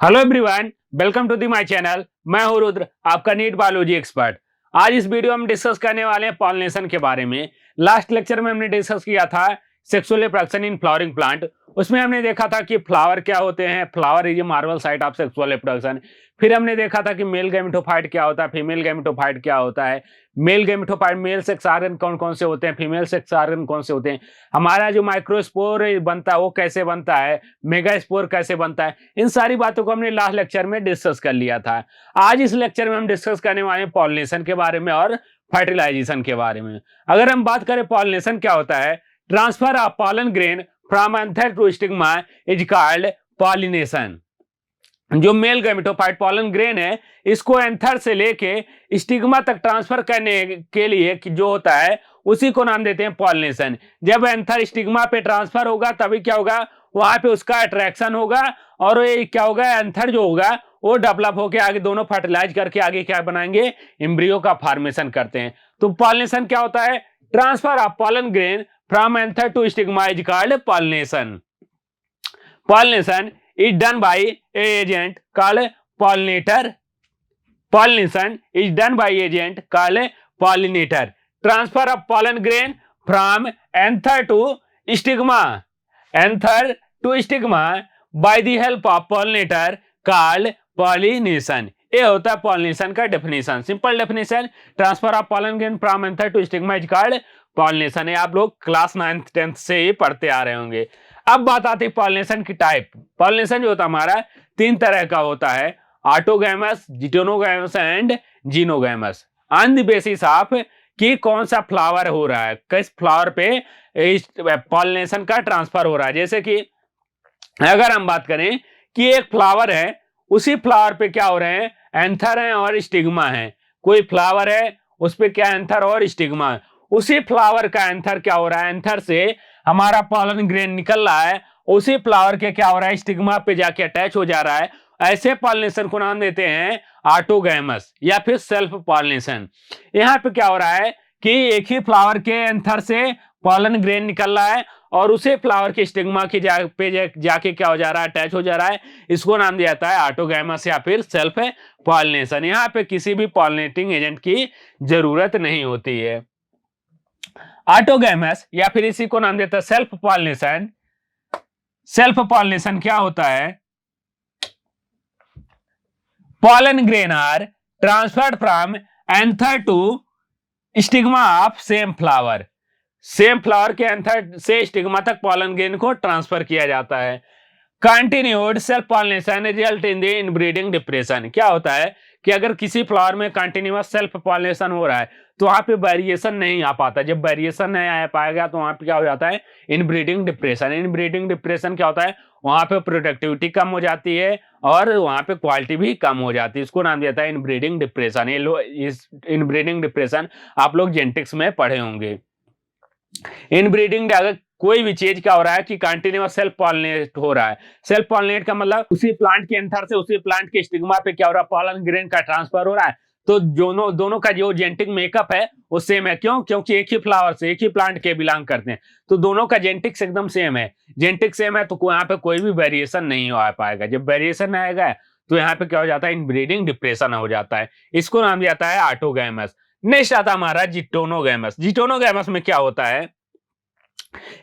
Hello everyone, welcome to the my channel. मैं हूं रुद्र, आपका नीट बायोलॉजी एक्सपर्ट। आज इस वीडियो में डिस्कस करने वाले हैं पॉलिनेशन के बारे में। लास्ट लेक्चर में हमने डिस्कस किया था sexual reproduction in flowering plant. उसमें हमने देखा था कि फ्लावर क्या होते हैं, flower is a Marvel site of sexual reproduction. फिर हमने देखा था कि मेल गैमेटोफाइट क्या होता है, फीमेल गैमेटोफाइट क्या होता है, male gametophyte male sex organ कौन कौन से होते हैं, फीमेल सेक्स ऑर्गन कौन से होते हैं, हमारा जो माइक्रोस्पोर बनता है वो कैसे बनता है, मेगास्पोर कैसे बनता है। इन सारी बातों को हमने लास्ट लेक्चर में डिस्कस कर लिया था। आज इस लेक्चर में हम डिस्कस करने वाले हैं पॉलिनेशन के बारे में और फर्टिलाइजेशन के बारे में। अगर हम बात करें पॉलिनेशन क्या होता है, transfer of pollen grain from anther to stigma is called pollination. जो मेल गैमेटोफाइट पॉलन ग्रेन है, इसको एंथर से लेके स्टिग्मा तक ट्रांसफर करने के लिए जो होता है उसी को नाम देते हैं पॉलिनेशन। जब एंथर स्टिग्मा पे ट्रांसफर होगा तभी क्या होगा, वहां पे उसका अट्रैक्शन होगा और ये क्या होगा, एंथर जो होगा वो डेवलप होकर आगे दोनों फर्टिलाइज करके आगे क्या बनाएंगे, एम्ब्रियो का फॉर्मेशन करते हैं। तो पॉलिनेशन क्या होता है, transfer of pollen grain from anther to stigma is called pollination. Pollination is done by a agent called pollinator. Pollination is done by agent called pollinator. Transfer of pollen grain from anther to stigma. Anther to stigma by the help of pollinator called pollination. ये होता है pollination का definition. Simple definition, transfer of pollen grain from anther to stigma is called pollination. है आप लोग class 9th 10th से ही पढ़ते आ रहे होंगे। अब बात आती है पॉलिनेशन की टाइप। पॉलिनेशन जो होता है हमारा 3 तरह का होता है, autogamous, geitonogamous and xenogamous. On the basis of कि कौन सा फ्लावर हो रहा है, किस फ्लावर पे पॉलिनेशन का ट्रांसफर हो रहा है। जैसे कि अगर हम बात करें कि एक फ्लावर है, उसी फ्लावर पे क्या हो रहे हैं, एंथर है और स्टिग्मा है। कोई फ्लावर है उस पे क्या एंथर और स्टिग्मा है, उसी फ्लावर का एंथर क्या हो रहा है, एंथर से हमारा पॉलन ग्रेन निकल रहा है, उसी फ्लावर के क्या हो रहा है, स्टिग्मा पे जाके अटैच हो जा रहा है। ऐसे पॉलिनेशन को नाम देते हैं ऑटोगैमस या फिर सेल्फ पॉलिनेशन। यहाँ पे क्या हो रहा है कि एक ही फ्लावर के एंथर से पॉलन ग्रेन निकल रहा है और उसे फ्लावर के स्टिग्मा के जाके क्या हो जा रहा है, अटैच हो जा रहा है। इसको नाम दिया जाता है ऑटोगैमस या फिर सेल्फ पॉलिनेशन। यहाँ पे किसी भी पॉलिनेटिंग एजेंट की जरूरत नहीं होती है। ऑटोगैमस या फिर इसी को नाम देता है सेल्फ पॉलिनेशन। सेल्फ पॉलिनेशन क्या होता है, pollen grain are transferred from anther to stigma of same flower. Same flower के एंथर से स्टिग्मा तक पॉलन ग्रेन को ट्रांसफर किया जाता है। Continued self pollination result in the inbreeding depression. क्या होता है कि अगर किसी फ्लावर में कंटिन्यूअस सेल्फ पॉलिनेशन हो रहा है तो वहां पे वेरिएशन नहीं आ पाता। जब वेरिएशन नहीं आ पाएगा तो वहां पे क्या हो जाता है, इनब्रीडिंग डिप्रेशन। इनब्रीडिंग डिप्रेशन क्या होता है, वहां पे प्रोडक्टिविटी कम हो जाती है और वहां पे क्वालिटी भी कम हो जाती है। इसको नाम दिया जाता है इनब्रीडिंग डिप्रेशन। इस इनब्रीडिंग डिप्रेशन आप लोग जेनेटिक्स में पढ़े होंगे। इनब्रीडिंग अगर कोई भी चीज क्या हो रहा है कि कंटिन्यूअस सेल्फ पॉलिनेट हो रहा है। सेल्फ पॉलिनेट का मतलब उसी प्लांट के एंथर से उसी प्लांट के स्टिग्मा पे क्या हो रहा है, पॉलन ग्रेन का ट्रांसफर हो रहा है। तो दोनों का जो जेनेटिक मेकअप है वो सेम है। क्यों? क्योंकि एक ही फ्लावर से, एक ही प्लांट के बिलोंग करते हैं, तो दोनों का जेनेटिक्स एकदम सेम है। जेनेटिक सेम है तो यहाँ पे कोई भी वेरिएशन नहीं आ पाएगा। जब वेरिएशन आएगा तो यहाँ पे क्या हो जाता है, इनब्रीडिंग डिप्रेशन हो जाता है। इसको नाम दिया जाता है ऑटोगैमस। नेक्स्ट आता हमारा जिटोनोगैमस। जिटोनोगैमस में क्या होता है,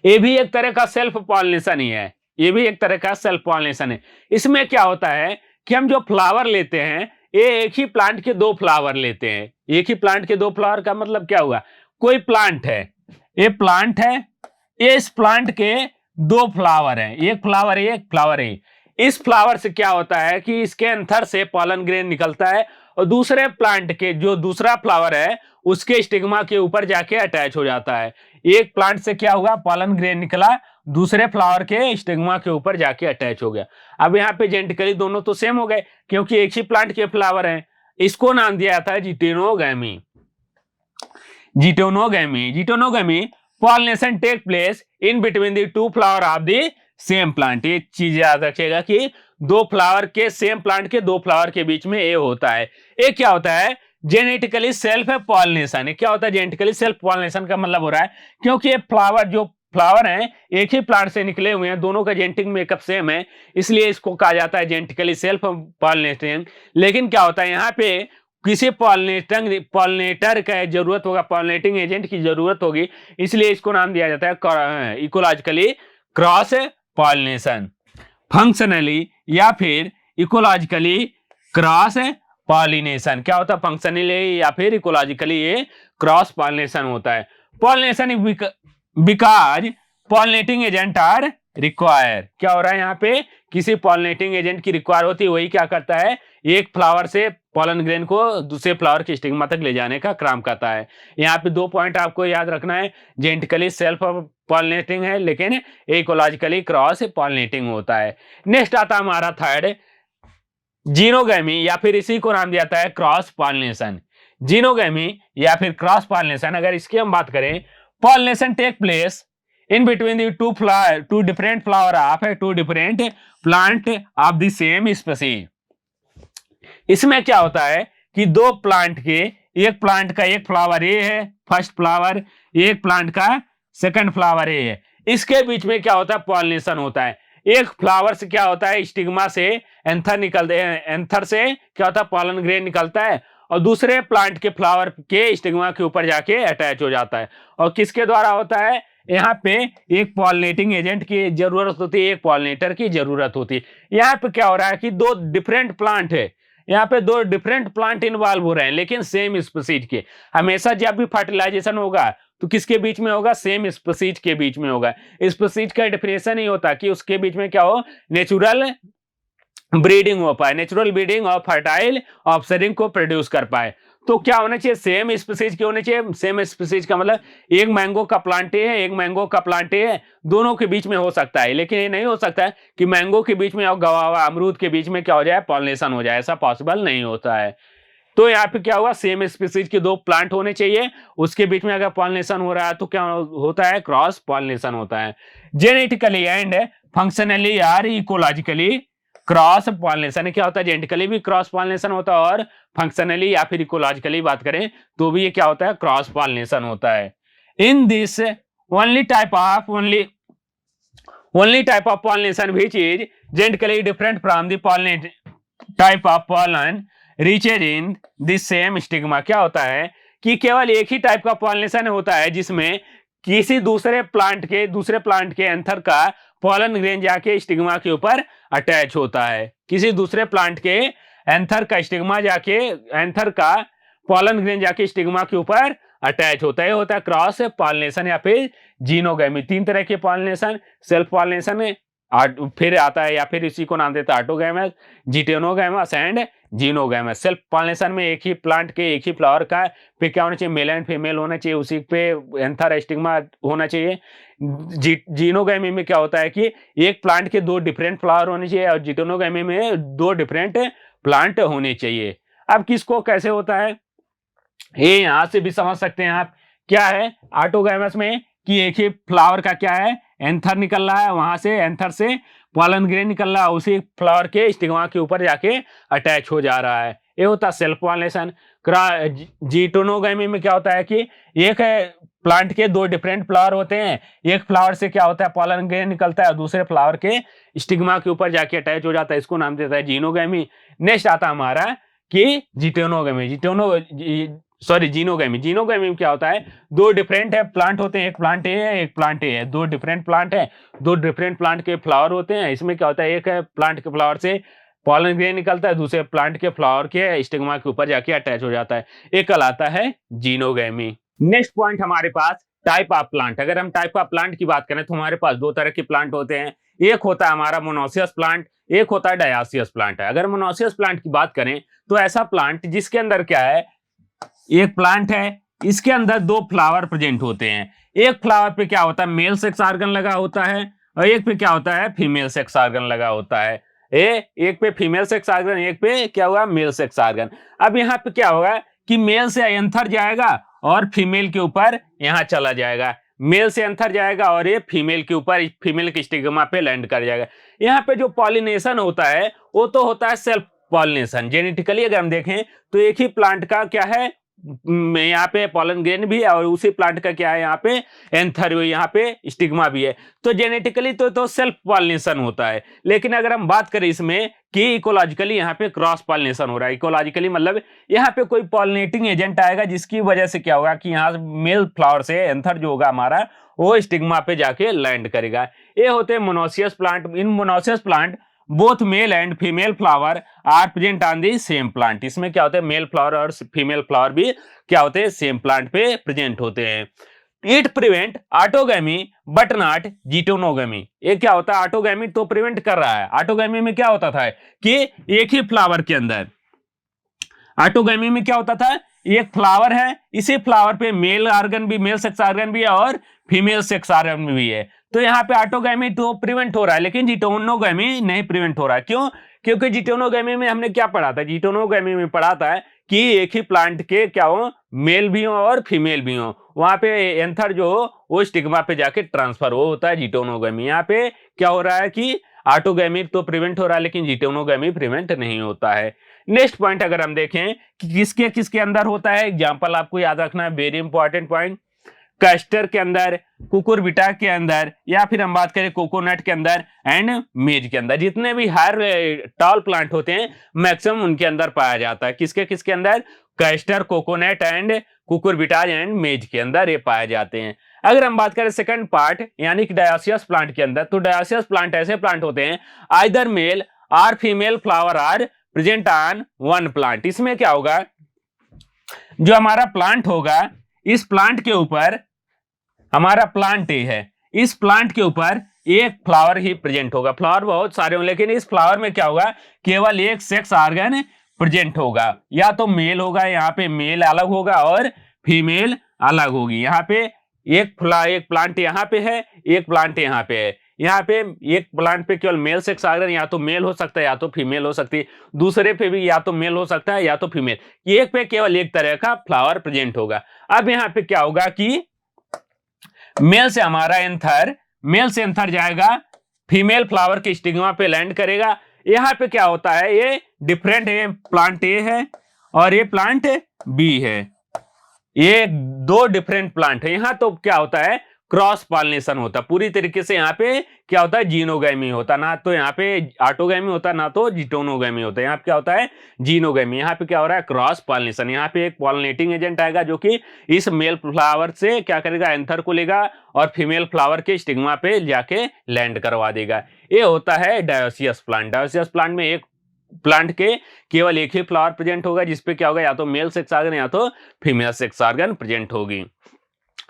ये भी एक तरह का सेल्फ पॉलिनेशन ही है। ये भी एक तरह का सेल्फ पॉलिनेशन है। इसमें क्या होता है कि हम जो फ्लावर लेते हैं, ये एक ही प्लांट के 2 फ्लावर लेते हैं। एक ही प्लांट के 2 फ्लावर का मतलब क्या हुआ, कोई प्लांट है, ये प्लांट है, इस प्लांट के 2 फ्लावर हैं, एक फ्लावर है, एक फ्लावर है। इस फ्लावर से क्या होता है कि इसके एंथर से पॉलन ग्रेन निकलता है और दूसरे प्लांट के जो दूसरा फ्लावर है उसके स्टिग्मा के ऊपर जाके अटैच हो जाता है। एक प्लांट से क्या होगा, पॉलन ग्रेन निकला, दूसरे फ्लावर के स्टिग्मा के ऊपर जाके अटैच हो गया। अब यहाँ पे जेनेटिकली दोनों तो सेम हो गए क्योंकि एक ही प्लांट के फ्लावर हैं। इसको नाम दिया जाता है geitonogamy. Geitonogamy, geitonogamy pollination take place in between the 2 flower of the same plant. ये चीज याद रखिएगा कि 2 फ्लावर के, सेम प्लांट के 2 फ्लावर के बीच में ये होता है। ये क्या होता है, जेनेटिकली सेल्फ पॉलिनेशन। क्या होता है जेनेटिकली सेल्फ पॉलिनेशन का मतलब हो रहा है क्योंकि ये फ्लावर जो फ्लावर हैं एक ही प्लांट से निकले हुए हैं, दोनों का जेनेटिक मेकअप सेम है, इसलिए इसको कहा जाता है जेनेटिकली सेल्फ पॉलिनेटिंग। लेकिन क्या होता है यहाँ पे किसी पॉलिनेटर का जरूरत होगा, पॉलिनेटिंग एजेंट की जरूरत होगी, इसलिए इसको नाम दिया जाता है इकोलॉजिकली क्रॉस पॉलिनेशन। फंक्शनली या फिर इकोलॉजिकली क्रॉस पॉलिनेशन क्या होता है? फंक्शनली या फिर इकोलॉजिकली ये क्रॉस पॉलिनेशन होता है। Pollination because pollinating agent are require. क्या हो रहा है यहाँ पे? किसी पॉलिनेटिंग एजेंट की रिक्वायर होती है, वही क्या करता है, एक फ्लावर से पॉलन ग्रेन को दूसरे फ्लावर के स्टिग्मा तक ले जाने का काम करता है। यहाँ पे 2 पॉइंट आपको याद रखना है, जेनेटिकली सेल्फ पॉलिनेटिंग है लेकिन इकोलॉजिकली क्रॉस पॉलिनेटिंग होता है। नेक्स्ट आता है हमारा थर्ड, जीनोगैमी या फिर इसी को नाम दिया जाता है क्रॉस पॉलिनेशन। जीनोगैमी या फिर क्रॉस पॉलिनेशन, अगर इसकी हम बात करें, pollination take place in between the two different flower of two different plant of the same species। इसमें क्या होता है कि दो प्लांट के, एक प्लांट का एक फ्लावर ए है फर्स्ट फ्लावर, एक प्लांट का सेकंड फ्लावर ए है, इसके बीच में क्या होता है? पॉलिनेशन होता है। एक फ्लावर से क्या होता है, स्टिग्मा से एंथर निकलते हैं, एंथर से क्या होता है, पॉलन ग्रेन निकलता है और दूसरे प्लांट के फ्लावर के स्टिग्मा के ऊपर जाके अटैच हो जाता है। और किसके द्वारा होता है? यहाँ पे एक पॉलिनेटिंग एजेंट की जरूरत होती है, एक पॉलिनेटर की जरूरत होती है। यहाँ पे क्या हो रहा है कि दो डिफरेंट प्लांट है, यहाँ पे दो डिफरेंट प्लांट इन्वॉल्व हो रहे हैं लेकिन सेम स्पीसीज के। हमेशा जब भी फर्टिलाइजेशन होगा तो किसके बीच में होगा? सेम स्पीसीज के बीच में होगा। स्पीसीज का डेफिनेशन ही होता कि उसके बीच में क्या हो, नेचुरल ब्रीडिंग हो पाए, नेचुरल ब्रीडिंग और फर्टाइल ऑफस्प्रिंग को प्रोड्यूस कर पाए। तो क्या होना चाहिए? सेम स्पीसीज के होने चाहिए। सेम स्पीसीज का मतलब एक मैंगो का प्लांट है, एक मैंगो का प्लांट है, दोनों के बीच में हो सकता है, लेकिन ये नहीं हो सकता है कि मैंगो के बीच में और गवावा अमरूद के बीच में क्या हो जाए, पॉलिनेशन हो जाए, ऐसा पॉसिबल नहीं होता है। तो यहाँ पे क्या हुआ, सेम स्पीसीज के दो प्लांट होने चाहिए, उसके बीच में अगर पॉलिनेशन हो रहा है तो क्या होता है? क्रॉस पॉलिनेशन होता है। Genetically and functionally or ecologically cross pollination क्या होता है? जेनेटिकली भी क्रॉस पॉलिनेशन होता है और फंक्शनली या फिर इकोलॉजिकली बात करें तो भी ये क्या होता है? क्रॉस पॉलिनेशन होता है। In this only type of pollination which is genetically different from the pollinate type of pollen reaches in the same stigma. क्या होता है कि केवल एक ही टाइप का पॉलिनेशन होता है जिसमें किसी दूसरे प्लांट के एंथर का पॉलन ग्रेन जाके स्टिग्मा के ऊपर अटैच होता है। किसी दूसरे प्लांट के एंथर का स्टिग्मा जाके, एंथर का पॉलन ग्रेन जाके स्टिग्मा के ऊपर अटैच होता है, होता है क्रॉस पॉलिनेशन या फिर जीनोगैमी। 3 तरह के पॉलिनेशन, सेल्फ पॉलिनेशन फिर आता है या फिर इसी को नाम देता है ऑटोगैमस, जिटेनोगैमस एंड जीनोगैमस। सेल्फ पॉलिनेशन में एक ही प्लांट के एक ही फ्लावर का पे क्या होना चाहिए? मेल एंड फीमेल होना चाहिए, उसी पे एंथर स्टिग्मा होना चाहिए। जीनोगैमी में क्या होता है कि एक प्लांट के 2 डिफरेंट फ्लावर होने चाहिए और जिटेनोगैमी में 2 डिफरेंट प्लांट होने चाहिए। अब किसको कैसे होता है ये यहां से भी समझ सकते हैं आप। क्या है ऑटोगैमस में कि एक ही फ्लावर का क्या है, एंथर निकल रहा है, वहां से एंथर से पॉलन ग्रेन निकल रहा है, उसी फ्लावर के स्टिग्मा के ऊपर जाके अटैच हो जा रहा है, ये होता है सेल्फ पॉलिनेशन। जिटेनोगैमी में क्या होता है कि एक प्लांट के 2 डिफरेंट फ्लावर होते हैं, एक फ्लावर से क्या होता है, पॉलन ग्रेन निकलता है और दूसरे फ्लावर के स्टिग्मा के ऊपर जाके अटैच हो जाता है, इसको नाम देता है जीनोगैमी। नेक्स्ट आता हमारा कि जीटेनोगैमी। जीनोगैमी में क्या होता है, 2 डिफरेंट है प्लांट होते हैं, एक प्लांट ए है एक प्लांट ए है, 2 डिफरेंट प्लांट है, 2 डिफरेंट प्लांट के फ्लावर होते हैं। इसमें क्या होता है, एक प्लांट के फ्लावर से पॉलन ग्रेन निकलता है, दूसरे प्लांट के फ्लावर के स्टिग्मा के ऊपर जाके अटैच हो जाता है, ये कहलाता है जीनोगैमी। नेक्स्ट पॉइंट हमारे पास टाइप ऑफ प्लांट। अगर हम टाइप ऑफ प्लांट की बात करें तो हमारे पास 2 तरह के प्लांट होते हैं, एक होता है हमारा मोनोसियस प्लांट, एक होता है डायोसियस प्लांट है। अगर मोनोसियस प्लांट की बात करें तो ऐसा प्लांट जिसके अंदर क्या है, एक प्लांट है, इसके अंदर 2 फ्लावर प्रेजेंट होते हैं, एक फ्लावर पे क्या होता है, मेल सेक्स ऑर्गन लगा होता है और एक पे क्या होता है, फीमेल सेक्स ऑर्गन लगा होता है। एक पे फीमेल सेक्स ऑर्गन, एक पे क्या हुआ, मेल सेक्स ऑर्गन। अब यहाँ पे क्या होगा कि मेल से एंथर जाएगा और फीमेल के ऊपर यहाँ चला जाएगा, मेल से एंथर जाएगा और ये फीमेल के ऊपर, फीमेल के स्टिग्मा पे लैंड कर जाएगा। यहाँ पे जो पॉलिनेशन होता है वो तो होता है सेल्फ पॉलिनेशन। जेनेटिकली अगर हम देखें तो एक ही प्लांट का क्या है, यहाँ पे पॉलन ग्रेन भी है और उसी प्लांट का क्या है यहाँ पे एंथर, यहाँ पे स्टिग्मा भी है। तो जेनेटिकली तो सेल्फ पॉलिनेशन होता है, लेकिन अगर हम बात करें इसमें कि इकोलॉजिकली यहाँ पे क्रॉस पॉलिनेशन हो रहा है। इकोलॉजिकली मतलब यहाँ पे कोई पॉलिनेटिंग एजेंट आएगा जिसकी वजह से क्या होगा कि यहाँ मेल फ्लावर से एंथर जो होगा हमारा वो स्टिग्मा पे जाके लैंड करेगा। ये होते हैं monoecious plant. In monoecious plant both male and female flower are present on the same plant. इसमें क्या होता है, मेल फ्लावर और फीमेल फ्लावर भी क्या होते हैं, सेम प्लांट पे प्रेजेंट होते हैं। It prevent autogamy but not geitonogamy. ये क्या होता है, ऑटोगैमी तो प्रिवेंट कर रहा है। ऑटोगैमी में क्या होता था कि एक ही फ्लावर के अंदर, ऑटोगैमी में क्या होता था, एक फ्लावर है, इसी फ्लावर पे मेल ऑर्गन भी, मेल सेक्स ऑर्गन भी है और फीमेल सेक्स ऑर्गन भी है। तो यहाँ पे ऑटोगैमी तो प्रिवेंट हो रहा है, लेकिन जीटोनोगैमी नहीं प्रिवेंट हो रहा है। क्यों? क्योंकि जीटोनोगैमी में हमने क्या पढ़ा था, जीटोनोगैमी में पढ़ा था कि एक ही प्लांट के क्या हो, मेल भी हो और फीमेल भी हो। वहां पे एंथर जो हो वो स्टिग्मा पे जाके ट्रांसफर हो होता है जीटोनोगैमी। यहाँ पे क्या हो रहा है कि ऑटोगैमी तो प्रिवेंट हो रहा है, लेकिन जीटोनोगैमी प्रिवेंट नहीं होता है। नेक्स्ट पॉइंट अगर हम देखें कि किसके किसके अंदर होता है, एग्जांपल आपको याद रखना है, वेरी इंपॉर्टेंट पॉइंट। कैस्टर के अंदर, कुकुरबिटा के अंदर, या फिर हम बात करें कोकोनट के अंदर एंड मेज के अंदर, जितने भी हायर टॉल प्लांट होते हैं मैक्सिमम उनके अंदर पाया जाता है। किसके किसके अंदर, castor, coconut and Cucurbita and मेज के अंदर ये पाए जाते हैं। अगर हम बात करें सेकंड पार्ट यानी कि डायोसियस प्लांट के अंदर, तो डायोसियस प्लांट ऐसे प्लांट होते हैं आइदर मेल और female flower are present on one plant. इसमें क्या होगा, जो हमारा प्लांट होगा, इस प्लांट के ऊपर, हमारा प्लांट ए है, इस प्लांट के ऊपर एक फ्लावर ही प्रेजेंट होगा। फ्लावर बहुत सारे होंगे, लेकिन इस फ्लावर में क्या होगा, केवल एक सेक्स ऑर्गन प्रेजेंट होगा। या तो मेल होगा, यहाँ पे मेल अलग होगा और फीमेल अलग होगी। यहाँ पे एक प्लांट यहाँ पे है, एक प्लांट यहाँ पे है। यहाँ पे एक प्लांट पे केवल मेल सेक्स ऑर्गन या तो मेल हो सकता है या तो फीमेल हो सकती है, दूसरे पे भी या तो मेल हो सकता है या तो फीमेल। एक पे केवल एक तरह का फ्लावर प्रेजेंट होगा। अब यहाँ पे क्या होगा कि मेल से हमारा एंथर, मेल से एंथर जाएगा, फीमेल फ्लावर के स्टिग्मा पे लैंड करेगा। यहाँ पे क्या होता है, ये डिफरेंट है, प्लांट ए है और ये प्लांट बी है, ये दो डिफरेंट प्लांट है। यहाँ तो क्या होता है, क्रॉस पॉलिनेशन होता है पूरी तरीके से। यहाँ पे क्या होता है, जीनोगैमी होता, ना तो यहाँ पे ऑटोगैमी होता, ना तो जीटोनोगैमी होता है। यहाँ पे क्या होता है, जीनोगैमी। यहाँ पे क्या हो रहा है, क्रॉस पॉलिनेशन। यहाँ पे एक पॉलिनेटिंग एजेंट आएगा जो कि इस मेल फ्लावर से क्या करेगा, एंथर को लेगा और फीमेल फ्लावर के स्टिग्मा पे जाके लैंड करवा देगा। ये होता है डायोसियस प्लांट। डायोसियस प्लांट में एक प्लांट के केवल एक ही फ्लावर प्रेजेंट होगा, जिसपे क्या होगा, या तो मेल सेक्स ऑर्गन या तो फीमेल सेक्स ऑर्गन प्रेजेंट होगी।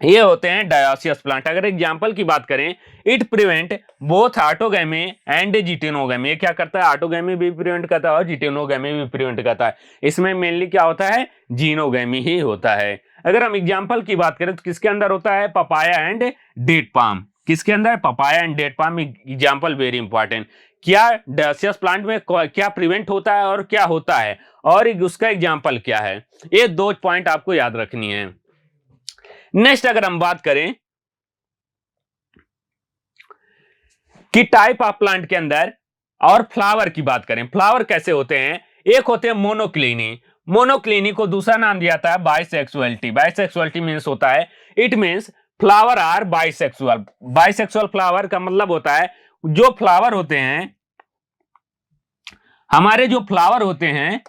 ये होते हैं डायोसियस प्लांट। अगर एग्जांपल की बात करें, it prevent both autogamy and geitonogamy. ये क्या करता है, ऑटोगैमी भी प्रिवेंट करता है और जीटेनोगैमी भी प्रिवेंट करता है। इसमें मेनली क्या होता है, जीनोगैमी ही होता है। अगर हम एग्जांपल की बात करें तो किसके अंदर होता है, पपाया एंड डेट पाम। किसके अंदर, papaya and date palm. Example very important. क्या डायोसियस प्लांट में क्या प्रिवेंट होता है और क्या होता है, और उसका एग्जांपल क्या है, ये दो पॉइंट आपको याद रखनी है। नेक्स्ट अगर हम बात करें कि टाइप ऑफ प्लांट के अंदर और फ्लावर की बात करें, फ्लावर कैसे होते हैं, एक होते हैं मोनोक्लिनी। मोनोक्लिनी को दूसरा नाम दिया था बाइसेक्सुअलिटी। बाइसेक्सुअलिटी मींस होता है, it means flower are bisexual. Bisexual flower का मतलब होता है, जो फ्लावर होते हैं, हमारे जो फ्लावर होते हैं,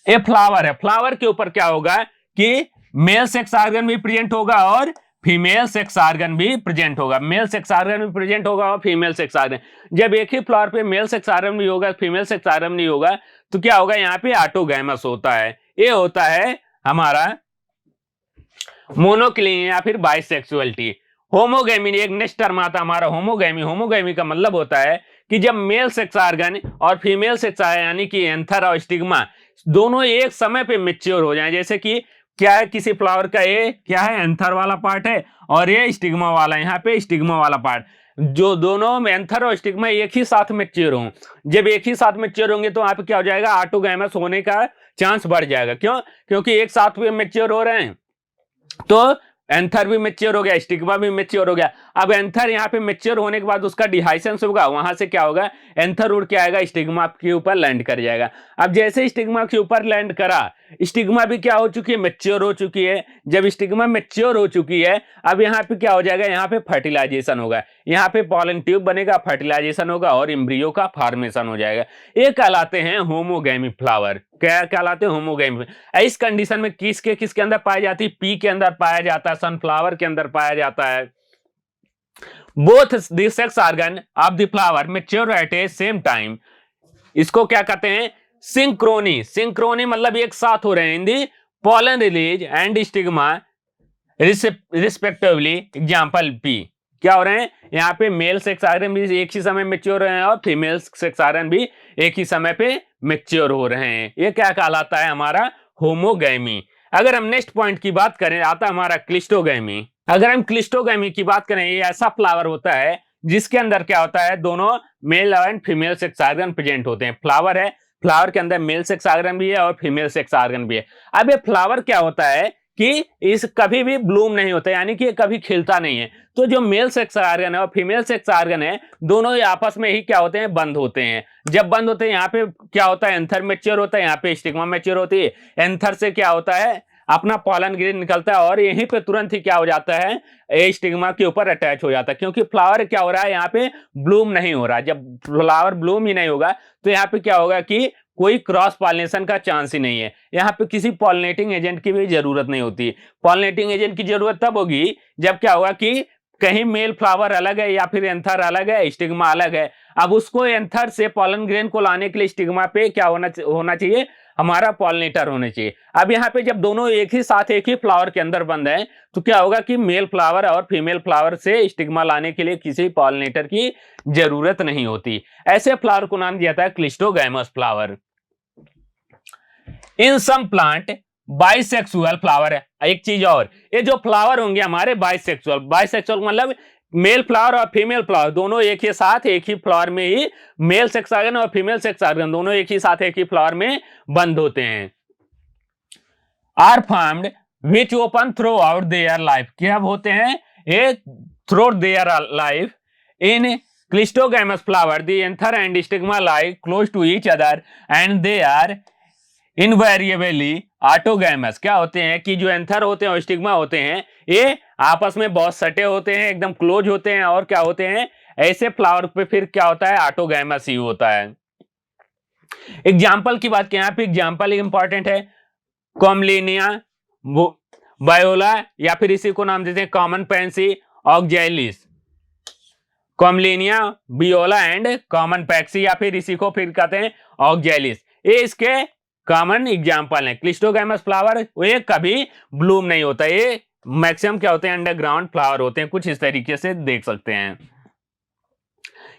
ये फ्लावर है, फ्लावर के ऊपर क्या होगा कि मेल सेक्स ऑर्गन भी प्रेजेंट होगा और फीमेल सेक्स ऑर्गन भी प्रेजेंट होगा। मेल सेक्स ऑर्गन भी प्रेजेंट होगा और फीमेल सेक्स ऑर्गन। जब एक ही फ्लावर पे मेल सेक्स ऑर्गन भी होगा, फीमेल सेक्स ऑर्गन नहीं होगा, तो क्या होगा, यहाँ पे ऑटोगैमस होता है। ये होता है हमारा मोनोक्लिनी या फिर बाइसेक्सुअलिटी। होमोगैमी एक नेक्स्ट टर्म आता है हमारा, होमोगैमी। होमोगैमी का मतलब होता है कि जब मेल सेक्स ऑर्गन और फीमेल सेक्स यानी कि एंथर और स्टिग्मा दोनों एक समय पे मैच्योर हो जाएं। जैसे कि क्या है, किसी फ्लावर का ये क्या है, एंथर वाला पार्ट है और ये स्टिग्मा वाला, यहाँ पे स्टिग्मा वाला पार्ट, जो दोनों एंथर और स्टिग्मा एक ही साथ मैच्योर हों। जब एक ही साथ मैच्योर होंगे तो वहां पे क्या हो जाएगा, ऑटोगैमस होने का चांस बढ़ जाएगा। क्यों? क्योंकि एक साथ में मैच्योर हो रहे हैं, तो एंथर भी मेच्योर हो गया, स्टिग्मा भी मेच्योर हो गया। अब एंथर यहाँ पे मेच्योर होने के बाद उसका डिहाइसेंस होगा, वहां से क्या होगा, एंथर उड़ के आएगा, स्टिग्मा के ऊपर लैंड कर जाएगा। अब जैसे स्टिग्मा के ऊपर लैंड करा, स्टिग्मा भी क्या हो चुकी है, मेच्योर हो चुकी है। जब स्टिग्मा मेच्योर हो चुकी है, अब यहाँ पे क्या हो जाएगा, यहाँ पे फर्टिलाइजेशन होगा, यहाँ पे पॉलन ट्यूब बनेगा, फर्टिलाइजेशन होगा और एम्ब्रियो का फॉर्मेशन हो जाएगा। ये कहलाते हैं होमोगैमी फ्लावर। क्या कहलाते हैं, होमोगैमी। इस कंडीशन में किसके अंदर पाई जाती है, पी के अंदर पाया जाता है, सनफ्लावर के अंदर पाया जाता है। Both the sex organ of the flower mature at a same time. इसको क्या कहते हैं, सिंक्रोनी। सिंक्रोनी मतलब एक साथ हो रहे हैं in the pollen release and stigma respectively. Example pea, क्या हो रहे हैं, यहाँ पे मेल सेक्स ऑर्गन भी एक ही समय मैच्योर हो रहे हैं और फीमेल सेक्स ऑर्गन भी एक ही समय पे मैच्योर हो रहे हैं। ये क्या कहलाता है, हमारा होमोगैमी। अगर हम नेक्स्ट पॉइंट की बात करें, आता है हमारा क्लिस्टोगैमी। अगर हम क्लिस्टोगैमी की बात करें, ये ऐसा फ्लावर होता है जिसके अंदर क्या होता है, दोनों mail and female sex organ present होते हैं। फ्लावर है, फ्लावर के अंदर मेल सेक्स ऑर्गन भी है और फीमेल सेक्स ऑर्गन भी है। अब ये फ्लावर क्या होता है कि इस कभी भी ब्लूम नहीं होता, यानी कि कभी खिलता नहीं है। तो जो मेल सेक्स ऑर्गन है और फीमेल सेक्स ऑर्गन है, दोनों ही आपस में ही क्या होते हैं, बंद होते हैं। जब बंद होते हैं, यहाँ पे क्या होता है, एंथर मैच्योर होता है, यहाँ पे स्टिग्मा मैच्योर होती है। एंथर से क्या होता है, अपना पॉलन ग्रेन निकलता है और यहीं पे तुरंत ही क्या हो जाता है, ए स्टिग्मा के ऊपर अटैच हो जाता है। क्योंकि फ्लावर क्या हो रहा है, यहाँ पे ब्लूम नहीं हो रहा। जब फ्लावर ब्लूम ही नहीं होगा तो यहाँ पे क्या होगा कि कोई क्रॉस पॉलिनेशन का चांस ही नहीं है। यहाँ पे किसी पॉलिनेटिंग एजेंट की भी जरूरत नहीं होती। पॉलिनेटिंग एजेंट की जरूरत तब होगी जब क्या होगा कि कहीं मेल फ्लावर अलग है या फिर एंथर अलग है, स्टिग्मा अलग है। अब उसको एंथर से पॉलन ग्रेन को लाने के लिए स्टिग्मा पे क्या होना चाहिए, हमारा पॉलिनेटर होने चाहिए। अब यहाँ पे जब दोनों एक ही साथ एक ही फ्लावर के अंदर बंद है, तो क्या होगा कि मेल फ्लावर और फीमेल फ्लावर से स्टिग्मा लाने के लिए किसी पॉलिनेटर की जरूरत नहीं होती। ऐसे फ्लावर को नाम दिया था क्लिस्टोगैमस फ्लावर। इन सम प्लांट बाइसेक्सुअल फ्लावर है। एक चीज और, ये जो फ्लावर होंगे हमारे बाइसेक्सुअल, बाइसेक्सुअल मतलब मेल फ्लावर और फीमेल फ्लावर दोनों एक ही साथ एक ही फ्लावर में ही, मेल सेक्स ऑर्गन और फीमेल सेक्स ऑर्गन दोनों एक ही साथ एक ही फ्लावर में बंद होते हैं। Are formed which open throughout their life. क्या होते हैं, ये through their life. In cleistogamous flower the anther and stigma lie close to each other and they are invariably autogamous. क्या होते हैं कि जो एंथर होते हैं और स्टिग्मा होते हैं, ये आपस में बहुत सटे होते हैं, एकदम क्लोज होते हैं और क्या होते हैं, ऐसे फ्लावर पे फिर क्या होता है, ऑटोगैमस ही होता है। एग्जाम्पल की बात करें, यहाँ पे एग्जाम्पल इंपॉर्टेंट है, कॉमलिनिया वायोला या फिर इसी को नाम देते हैं common pansy oxalis. Commelina viola and common pansy या फिर इसी को फिर कहते हैं ऑक्जेलिस। ये इसके कॉमन एग्जाम्पल है। क्लिस्टोगैमस फ्लावर ये कभी ब्लूम नहीं होता, ये मैक्सिमम क्या होते हैं, अंडरग्राउंड फ्लावर होते हैं। कुछ इस तरीके से देख सकते हैं।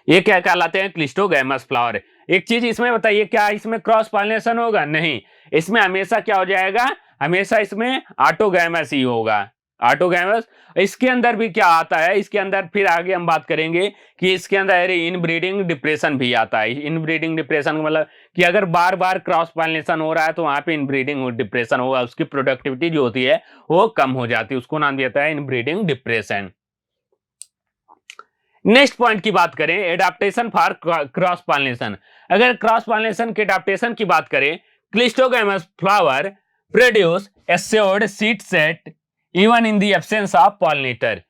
ये क्या कहलाते हैं, क्लिस्टोगैमस फ्लावर। एक चीज इसमें बताइए, क्या इसमें क्रॉस पॉलिनेशन होगा, नहीं। इसमें हमेशा क्या हो जाएगा, हमेशा इसमें ऑटोगैमस ही होगा, ऑटोगैमस। इसके अंदर भी क्या आता है, इसके अंदर फिर आगे हम बात करेंगे कि इसके अंदर इनब्रीडिंग डिप्रेशन भी आता है। इनब्रीडिंग डिप्रेशन मतलब कि अगर बार बार क्रॉस पॉलिनेशन हो रहा है तो वहां पे इनब्रीडिंग डिप्रेशन होगा, उसकी प्रोडक्टिविटी जो होती है वो कम हो जाती है, उसको नाम दिया जाता है इनब्रीडिंग डिप्रेशन। नेक्स्ट पॉइंट की बात करें, एडाप्टेशन फॉर क्रॉस पॉलिनेशन। अगर क्रॉस पॉलिनेशन के एडाप्टेशन की बात करें, cleistogamous flower produce assured seed set even in the absence of pollinator.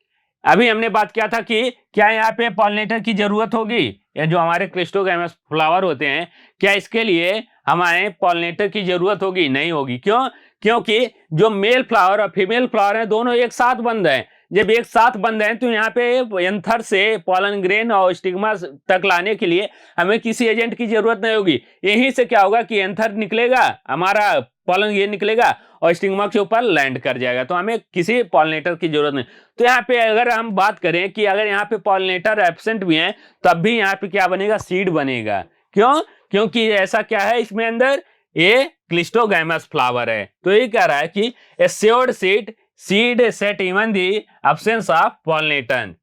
अभी हमने बात किया था कि क्या यहाँ पे पॉलिनेटर की जरूरत होगी, या जो हमारे क्लिस्टोगैमस फ्लावर होते हैं, क्या इसके लिए हमारे पॉलिनेटर की जरूरत होगी, नहीं होगी। क्यों, क्योंकि जो मेल फ्लावर और फीमेल फ्लावर है दोनों एक साथ बंद हैं। जब एक साथ बंद हैं तो यहाँ पे एंथर से पॉलन ग्रेन और स्टिग्मा तक लाने के लिए हमें किसी एजेंट की जरूरत नहीं होगी। यहीं से क्या होगा कि एंथर निकलेगा, हमारा पॉलन ग्रेन निकलेगा और स्टिग्मा के ऊपर लैंड कर जाएगा, तो हमें किसी पॉलिनेटर की जरूरत नहीं। तो यहाँ पे अगर हम बात करें कि अगर यहाँ पे पॉलिनेटर एब्सेंट भी हैं तब भी यहाँ पे क्या बनेगा, सीड बनेगा। क्यों, क्योंकि ऐसा क्या है, इसमें अंदर ये क्लिस्टोगैमस फ्लावर है। तो ये कह रहा है कि assured seed set even the absence of pollinator.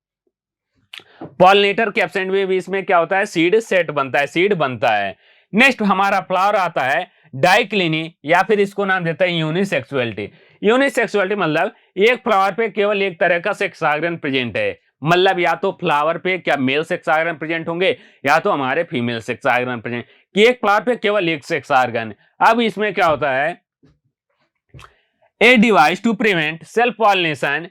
Pollinator के एब्सेंट में भी इसमें क्या होता है, सीड सेट बनता है, सीड बनता है। नेक्स्ट हमारा फ्लावर आता है डाइक्लिनी या फिर इसको नाम देता है यूनिसेक्सुअलिटी। यूनिसेक्सुअलिटी मतलब एक फ्लावर पे केवल एक तरह का सेक्स ऑर्गन प्रेजेंट है, मतलब या तो फ्लावर पे क्या मेल सेक्स ऑर्गन प्रेजेंट होंगे या तो हमारे फीमेल सेक्स ऑर्गन प्रेजेंट, कि एक फ्लावर पे केवल एक सेक्स ऑर्गन। अब इसमें क्या होता है, a device to prevent self pollination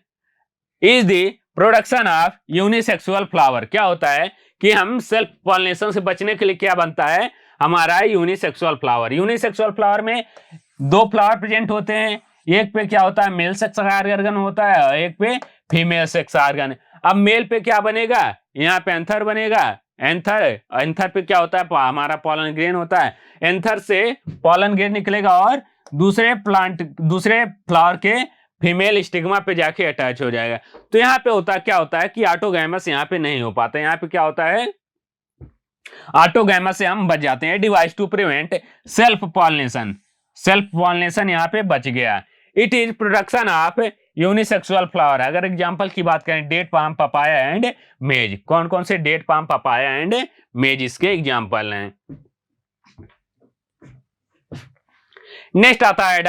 is the production of unisexual flower. क्या होता है कि हम सेल्फ पॉलिनेशन से बचने के लिए क्या बनता है, हमारा यूनिसेक्सुअल फ्लावर। यूनिसेक्सुअल फ्लावर में दो फ्लावर प्रेजेंट होते हैं, एक पे क्या होता है मेल सेक्स ऑर्गन होता है और एक पे फीमेल सेक्स ऑर्गन। अब मेल पे क्या बनेगा, यहाँ पे एंथर बनेगा, एंथर एंथर पे क्या होता है हमारा पॉलन ग्रेन होता है, एंथर से पॉलन ग्रेन निकलेगा और दूसरे फ्लावर के फीमेल स्टिग्मा पे जाके अटैच हो जाएगा। तो यहाँ पे क्या होता है कि ऑटोगैमस यहाँ पे नहीं हो पाता, यहाँ पे क्या होता है ऑटोगैमस से हम बच जाते हैं। Device to prevent self pollination यहाँ पे बच गया। It is production of unisexual flower. अगर एग्जांपल की बात करें, डेट पाम पपाया एंड मेज, कौन कौन से डेट पाम पपाया एंड मेज इसके एग्जांपल हैं। नेक्स्ट आता है